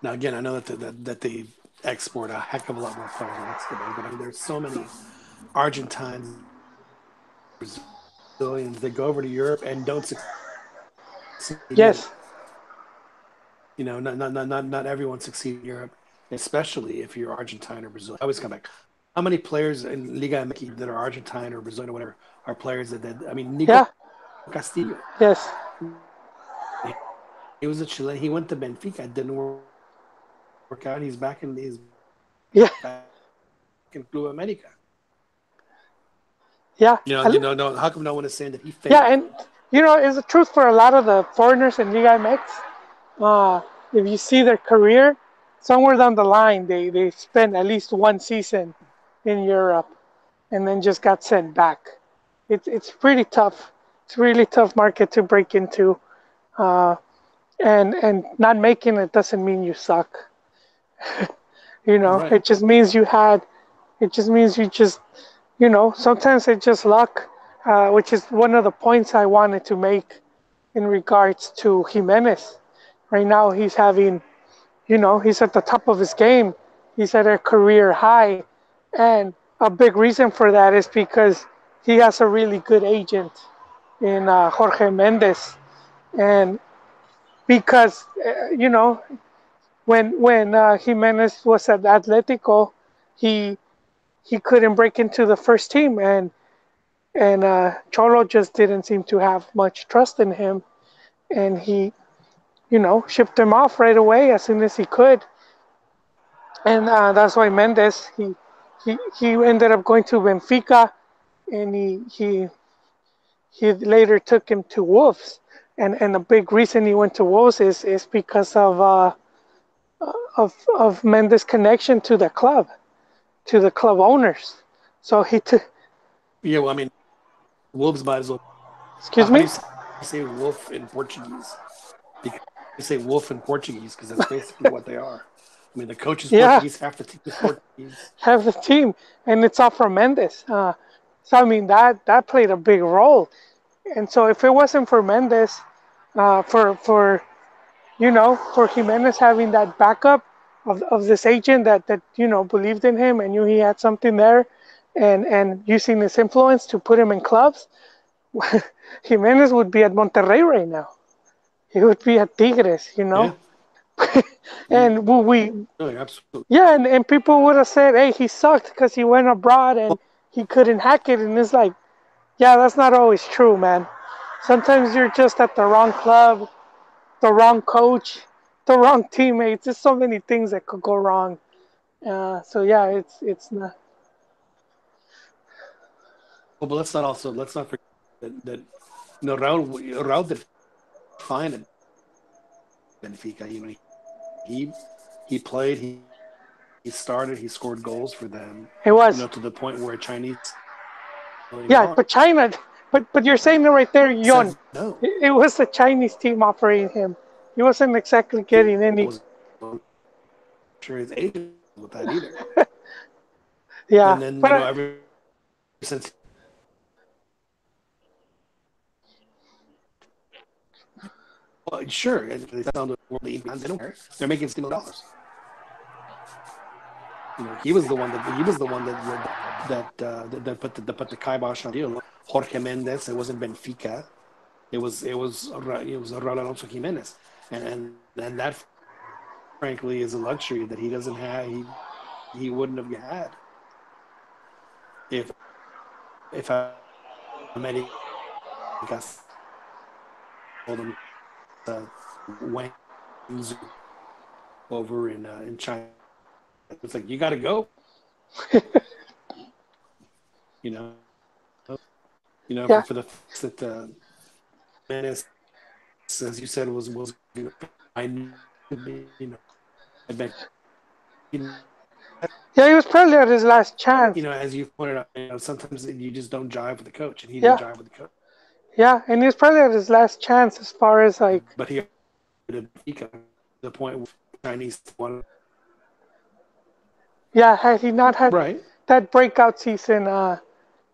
Now again, I know that they export a heck of a lot more players than Mexico does, but I mean, there's so many Argentines and Brazilians that go over to Europe and don't succeed either. Yes, Not everyone succeeds in Europe, especially if you're Argentine or Brazilian. I always come back. How many players in Liga MX that are Argentine or Brazilian or whatever are players that I mean, yeah, Nico Castillo, yes, he was a Chilean. He went to Benfica. It didn't work out. He's back in Club yeah, America. yeah, No, how come no one is saying that he failed? yeah, and it's the truth for a lot of the foreigners in Liga MX. Uh, if you see their career, somewhere down the line, they spent at least one season in Europe and then just got sent back. It's pretty tough. It's a really tough market to break into. Uh, and not making it doesn't mean you suck. Right. It just means you had. It just means you just. Sometimes it's just luck, which is one of the points I wanted to make in regards to Jimenez. Right now, he's having. He's at the top of his game. He's at a career high, and a big reason for that is because he has a really good agent in Jorge Mendes, and because when Jimenez was at Atletico, he he couldn't break into the first team, and Cholo just didn't seem to have much trust in him, and he shipped him off right away as soon as he could, and that's why Mendes he ended up going to Benfica, and he later took him to Wolves, and the big reason he went to Wolves is because of Mendes' connection to the club owners. So he took. Yeah. Well, I mean, wolves might as well. Excuse How me. do you say wolf in Portuguese? Because you say wolf in Portuguese because that's basically what they are. I mean, the coach is Portuguese, Yeah, half the team is Portuguese. have the team, and it's all from Mendes. So I mean that played a big role. And so if it wasn't for Mendes, for for Jimenez having that backup of this agent that believed in him and knew he had something there, and using his influence to put him in clubs, Jimenez would be at Monterrey right now. He would be at Tigres, Yeah. and we No, you're absolutely. yeah, and people would have said, hey, he sucked because he went abroad and he couldn't hack it, and it's like, yeah, that's not always true, man. Sometimes you're just at the wrong club, the wrong coach, the wrong teammates. There's so many things that could go wrong. So yeah, it's not. Well, but let's not forget that Raul did fine at Benfica. He played, he started, he scored goals for them. To the point It where a was Chinese $1 million yeah, but China, but you're saying it right there, said Yon. no. It was the Chinese team offering him. He wasn't exactly getting It any. was I'm sure his agent was with that either. Yeah, And then but ever since well, sure, they sound worldly fans. They don't care. They're making $60 million. He was the one that put the kibosh on the deal. Jorge Mendes. It wasn't Benfica. It was Raul Alonso Jimenez, and that frankly is a luxury that he doesn't have. He wouldn't have had if America sold him to Wangzhou over in China. It's like you got to go. You know, for yeah, the fact that Menace, as you said, was I had been yeah. He was probably at his last chance. as you've pointed out, sometimes you just don't jive with the coach, and he didn't Yeah, jive with the coach. yeah, and he was probably at his last chance as far as like But he did Benfica to the point where Chinese wanted yeah. Had he not had right. that breakout season,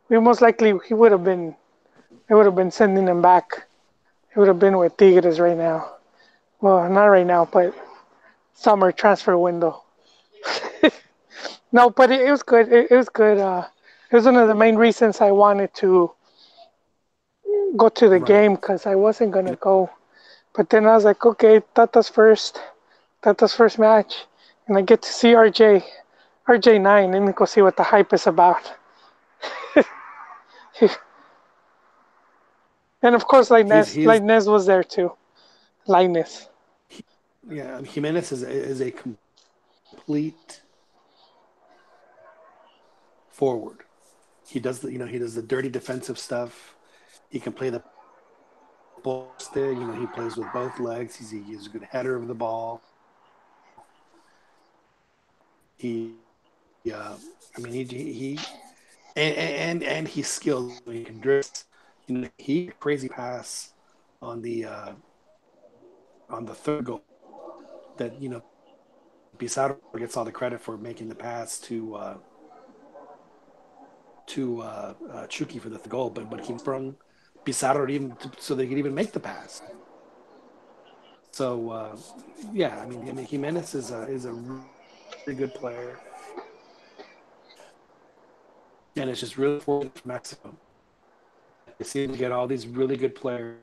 we most likely he would have been. They would have been sending him back. He would have been with Tigres right now. Well, not right now, but summer transfer window. No, but it was good. It was good. It was one of the main reasons I wanted to go to the Right. game because I wasn't gonna go. But then I was like, okay, Tata's first match, and I get to see RJ9. Let me go see what the hype is about. And of course, He's Linus was there too. Linus. yeah. Jimenez is a complete forward. He does the dirty defensive stuff. He can play the poste. He plays with both legs. He's a good header of the ball. I mean, and he's skilled. He can dribble. He had a crazy pass on the third goal that Pizarro gets all the credit for making the pass to Chucky for the third goal, but he sprung Pizarro so they could even make the pass. So yeah, I mean Jimenez is a really good player, and it's just really fortunate for Mexico that they seem to get all these really good players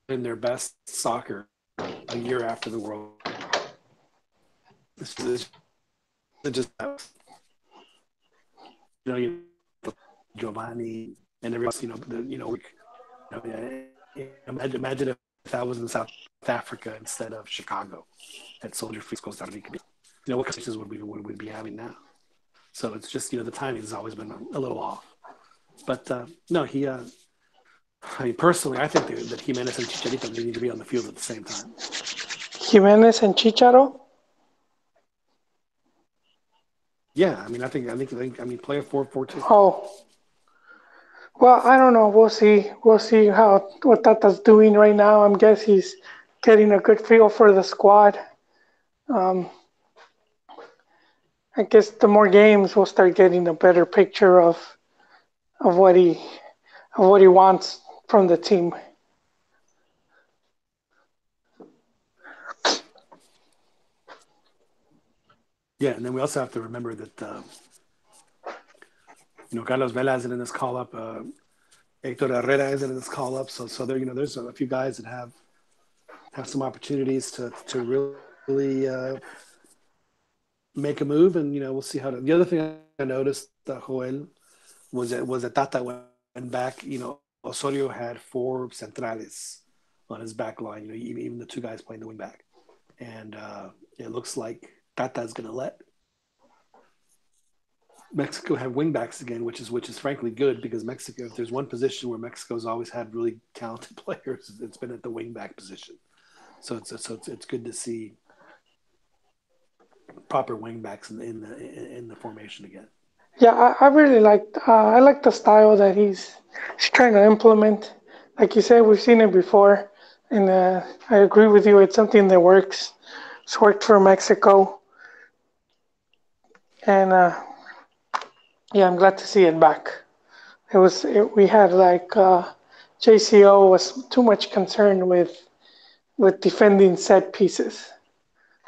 in their best soccer a year after the World Cup. It's just Giovanni and everybody else. Imagine if that was in South Africa instead of Chicago at Soldier Field, Costa Rica. What conversations would we be having now? So it's just the timing has always been a little off. But no, I mean, personally, I think that Jimenez and Chicharito they need to be on the field at the same time. Jimenez and Chicharo. Yeah, I mean, play a 4-4-2. Oh, well, I don't know. We'll see. We'll see how what Tata's doing right now. I guess he's getting a good feel for the squad. Um, I guess the more games, we'll start getting a better picture of what he of what he wants from the team. Yeah, and then we also have to remember that Carlos Vela isn't in this call up. Hector Herrera isn't in this call up. So there there's a few guys that have some opportunities to really make a move, and we'll see how. The other thing I noticed, Joel, was that Tata went back. Osorio had four centrales on his back line. Even the two guys playing the wing back, and it looks like Tata is going to let Mexico have wingbacks again, which is frankly good because Mexico, if there's one position where Mexico's always had really talented players, it's been at the wingback position. So it's good to see proper wingbacks in the formation again. Yeah, I really liked. I like the style that he's trying to implement. Like you said, we've seen it before, and I agree with you. It's something that works. It's worked for Mexico, and yeah, I'm glad to see it back. We had like JCO was too much concerned with defending set pieces,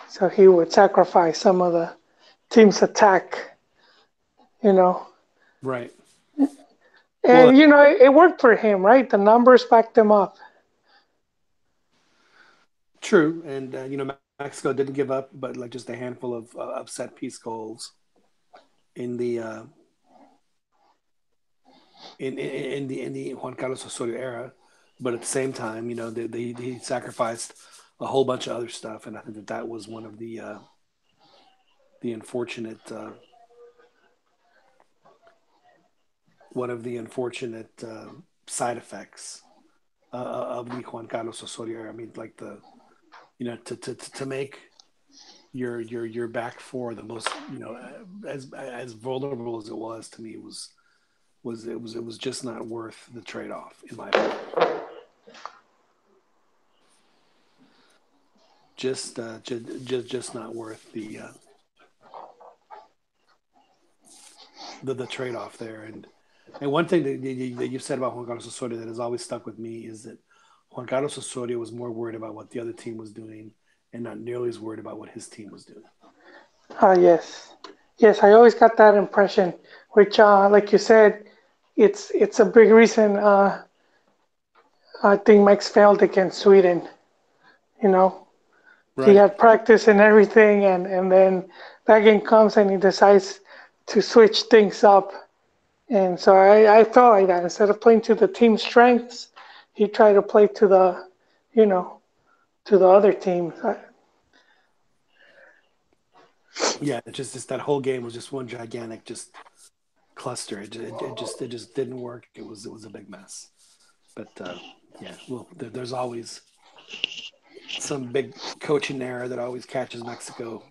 so he would sacrifice some of the team's attack. You know, Right. and Well, it worked for him, right? The numbers backed him up. true, and Mexico didn't give up, but like just a handful of set piece goals in the in the Juan Carlos Osorio era, but at the same time, he sacrificed a whole bunch of other stuff, and I think that was the unfortunate side effects of the Juan Carlos Osorio era. I mean, like to make your back four the most as vulnerable as it was to me was just not worth the trade off in my opinion. Just not worth the trade off there. And one thing that you said about Juan Carlos Osorio that has always stuck with me is that Juan Carlos Osorio was more worried about what the other team was doing and not nearly as worried about what his team was doing. Yes, yes, I always got that impression. Which, like you said, it's a big reason. I think Max failed against Sweden. You know, he Right. had practice and everything, and then that game comes and he decides to switch things up. And so I felt like that. Instead of playing to the team's strengths, he tried to play to the, you know, to the other team. Yeah, it's that whole game was just one gigantic just cluster. It just didn't work. It was a big mess. But yeah, well, there's always some big coaching error that always catches Mexico.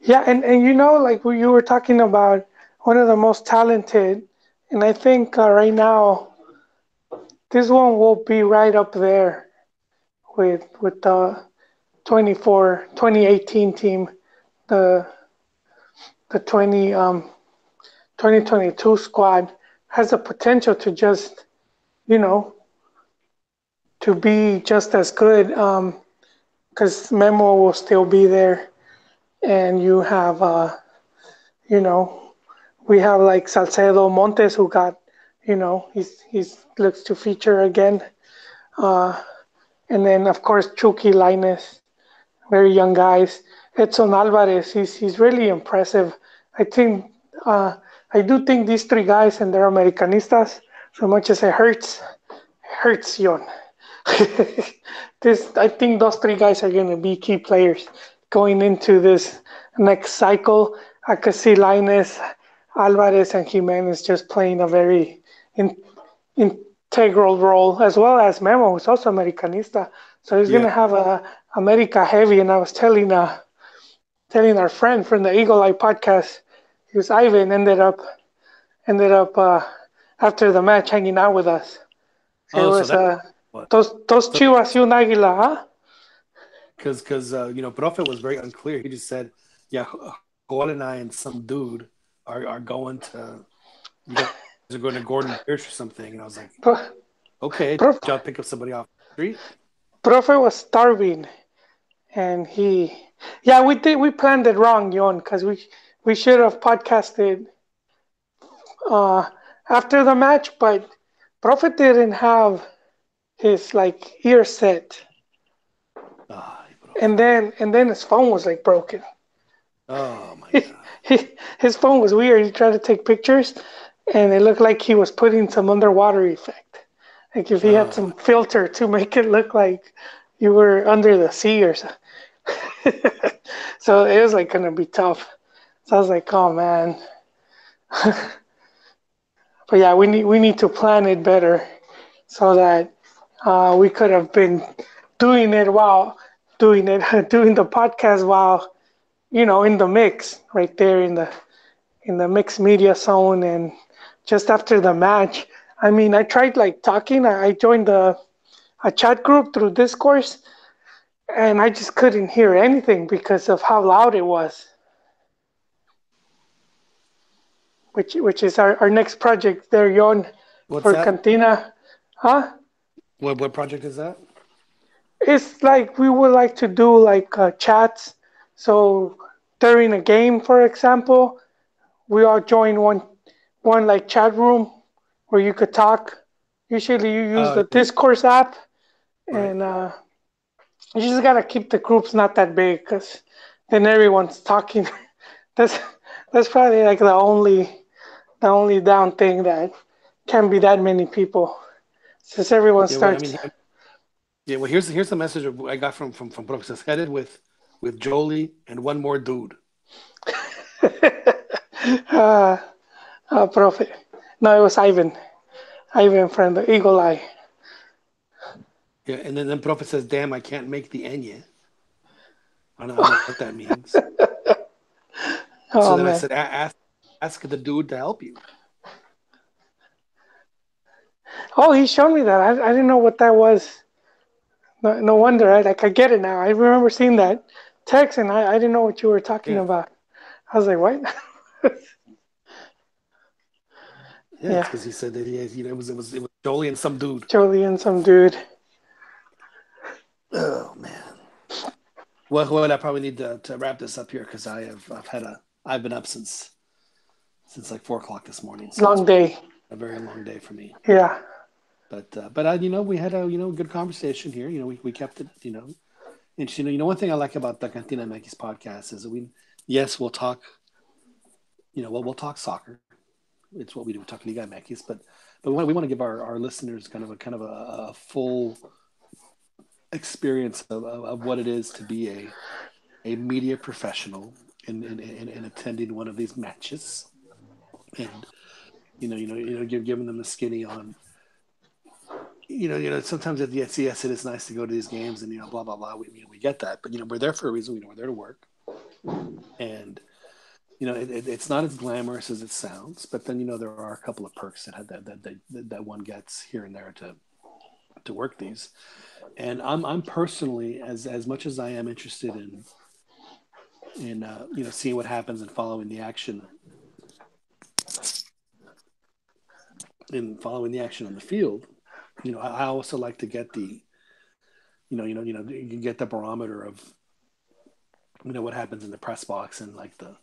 Yeah, and like you were talking about one of the most talented, and I think right now this one will be right up there with the 2018 team, the the 2022 squad has the potential to just you know to be just as good because Memo will still be there, and you have you know we have like Salcedo Montes who got he's looks to feature again, uh, and then of course Chucky Linus, very young guys. Edson Alvarez, he's really impressive. I think uh, I do think these three guys and they're Americanistas. So much as it hurts Yon. This I think those three guys are going to be key players going into this next cycle. I could see Linus, Alvarez, and Jimenez just playing a very in, integral role, as well as Memo, who's also Americanista. So he's going Yeah. to have a America heavy. And I was telling our friend from the Eagle Eye podcast, he was Ivan, ended up after the match hanging out with us. So it Oh, so was that what? those So Chivas y un águila, huh? because Profe was very unclear. He just said, "Yeah, Joel and I and some dude are going to you guys are going to Gordon Biersch or something." And I was like, Pro- "Okay, did y'all Prof, pick up somebody off the street?" Profe was starving, and yeah, we planned it wrong, Yon, because we should have podcasted uh, after the match, but Profe didn't have his like ear set, Ay, and Profe. then his phone was like broken. Oh my God. His phone was weird. He tried to take pictures, and it looked like he was putting some underwater effect. Like if he had Oh, some filter to make it look like you were under the sea or something. So it was like gonna be tough. So I was like, oh man. But yeah, we need to plan it better so that we could have been doing it while doing it doing the podcast while in the mix right there in the mixed media zone. And just after the match, I mean, I tried like talking. I joined a chat group through Discourse, and I just couldn't hear anything because of how loud it was. Which is our next project there, Yon, what's for that? Cantina. Huh? What project is that? It's like we would like to do like chats. So during a game, for example, we all join one like chat room where you could talk. Usually you use Oh the yeah, Discourse app, right. and you just gotta keep the groups not that big because then everyone's talking. that's that's probably like the only down thing that can't be that many people since everyone Yeah, well, I starts. mean, yeah. Well, here's the message I got from Prof. It says headed with Jolie and one more dude. uh, Prophet. No, it was Ivan from the Eagle Eye. Yeah, and then Prof says, "Damn, I can't make the Enya." I don't know what that means. So Oh then I man. said, ask the dude to help you." Oh, he showed me that. I didn't know what that was. No, no wonder. Like I get it now. I remember seeing that text, and I didn't know what you were talking Yeah, about. I was like, what? Yeah, it's Yeah, because he said that it was Jolie and some dude. Jolie and some dude. Oh man. Well, I probably need to wrap this up here because I've been up since like 4 o'clock this morning, so it's Long day. a very long day for me. Yeah. But we had a good conversation here. We kept it interesting. One thing I like about the CantinaMX podcast is that yes, we'll talk. We'll talk soccer. It's what we do. We talk Liga MX, but we want to give our listeners kind of a full experience of what it is to be a media professional in attending one of these matches, and giving them the skinny on. Sometimes yes, it is nice to go to these games and blah blah blah. We get that, but we're there for a reason. We're there to work, and it's not as glamorous as it sounds. But then there are a couple of perks that one gets here and there to work these. And I'm personally, as much as I am interested in seeing what happens and following the action on the field. I also like to get you get the barometer of what happens in the press box, and like the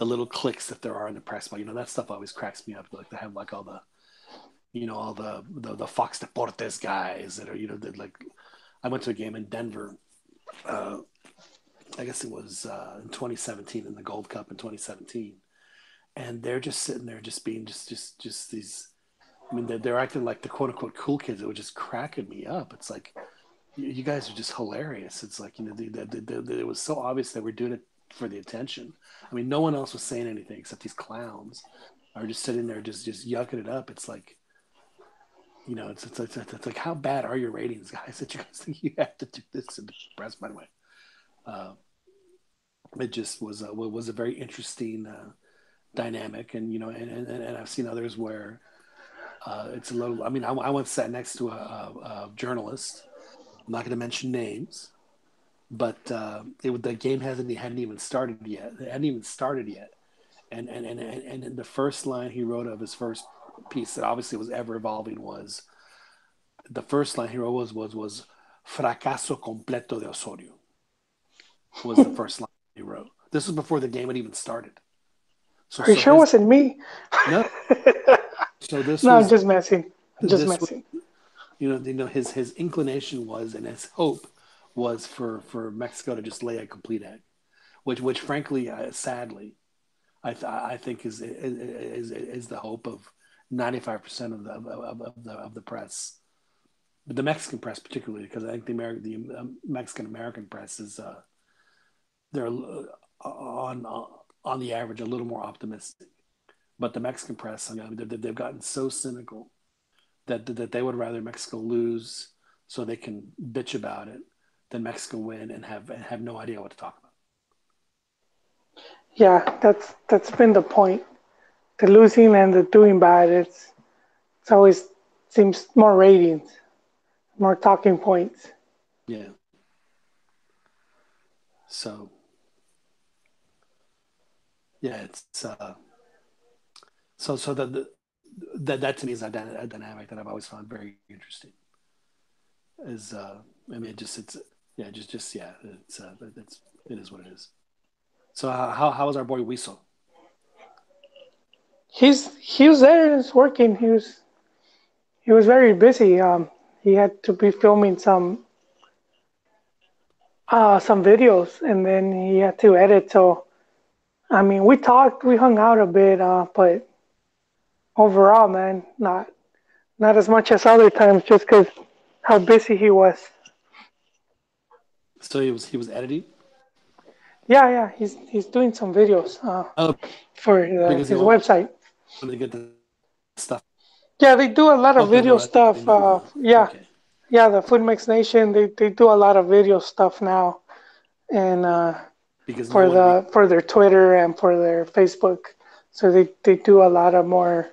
little clicks that there are in the press box. That stuff always cracks me up. Like they have like all the Fox Deportes guys that are that like. I went to a game in Denver. Uh, I guess it was in 2017 in the Gold Cup in 2017, and they're just sitting there, just being just these. I mean, they're acting like the quote unquote cool kids. It was just cracking me up. It's like you guys are just hilarious. It's like it was so obvious that we're doing it for the attention. I mean, no one else was saying anything except these clowns are just sitting there, just yucking it up. It's like it's like how bad are your ratings, guys? That you guys think you have to do this in the press? By the way, uh, it just was a very interesting dynamic, and and I've seen others where it's a little. I mean, I once sat next to a journalist. I'm not going to mention names, but the game hadn't even started yet. It hadn't even started yet, and the first line he wrote of his first piece that obviously was ever evolving was the first line he wrote was fracaso completo de Osorio was the first line he wrote. This was before the game had even started. So Are you so sure it his wasn't me? no. So this No, I'm was just messing. I'm just this was messing. his inclination was, and his hope was for Mexico to just lay a complete egg, which frankly, sadly, I think is the hope of 95% of the press, the Mexican press particularly, because I think the Mexican American press is they're on the average a little more optimistic, but the Mexican press, I mean, they've gotten so cynical that they would rather Mexico lose so they can bitch about it than Mexico win and have no idea what to talk about. Yeah, that's been the point. The losing and the doing bad. It's always seems more ratings, more talking points. Yeah. So yeah, it's that to me is a dynamic that I've always found very interesting. Is I mean, it's yeah, just yeah, it is what it is. So how was our boy Weasel? He was there. He's working. He was very busy. He had to be filming some videos, and then he had to edit. So I mean, we talked, we hung out a bit, but overall, man, not as much as other times, just because how busy he was. So he was editing. Yeah, yeah, he's doing some videos Oh, for because he his wanted website. to get the stuff Yeah, they do a lot of out there. video No, I stuff. know. Yeah, Okay, yeah, the Food Mix Nation, they do a lot of video stuff now, and because no one for their Twitter and for their Facebook. So they do a lot of more.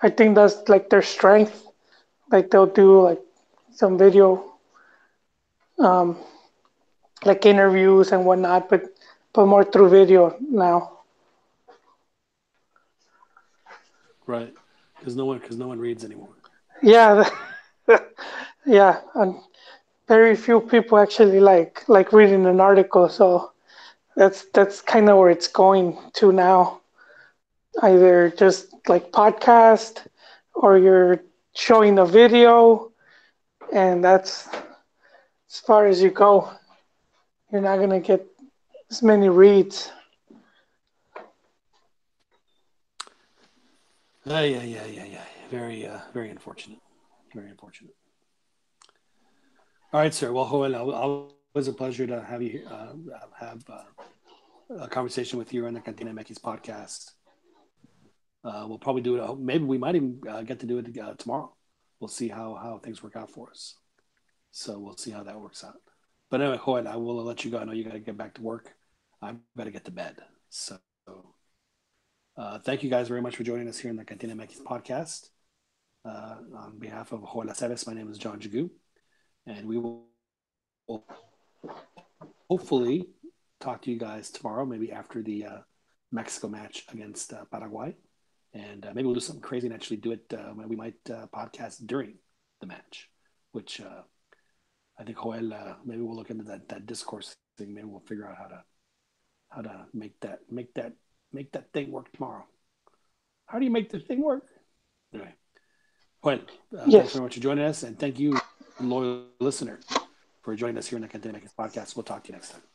I think that's like their strength. Like they'll do like some video, um, like interviews and whatnot, but more through video now. right? Because no one reads anymore. Yeah, yeah, and very few people actually like reading an article, so that's kind of where it's going to now. Either just like podcast or you're showing a video, and that's as far as you go. You're not gonna get as many reads. Yeah. Very very unfortunate. Very unfortunate. All right, sir. Well, Joel, always a pleasure to have you have a conversation with you on the CantinaMX podcast. We'll probably do it. Maybe we might even get to do it tomorrow. We'll see how things work out for us. So we'll see how that works out. But anyway, Joel, I will let you go. I know you got to get back to work. I've got to get to bed. So thank you guys very much for joining us here in the CantinaMX podcast. On behalf of Joel Aceves, my name is John Jagu, and we will hopefully talk to you guys tomorrow, maybe after the Mexico match against Paraguay. And maybe we'll do something crazy and actually do it. We might podcast during the match, which I think Joel. Maybe we'll look into that discourse thing. Maybe we'll figure out how to make that thing work tomorrow. How do you make the thing work? Anyway, Joel, thanks very Yes, much for joining us, and thank you, loyal listener, for joining us here in the CantinaMX podcast. We'll talk to you next time.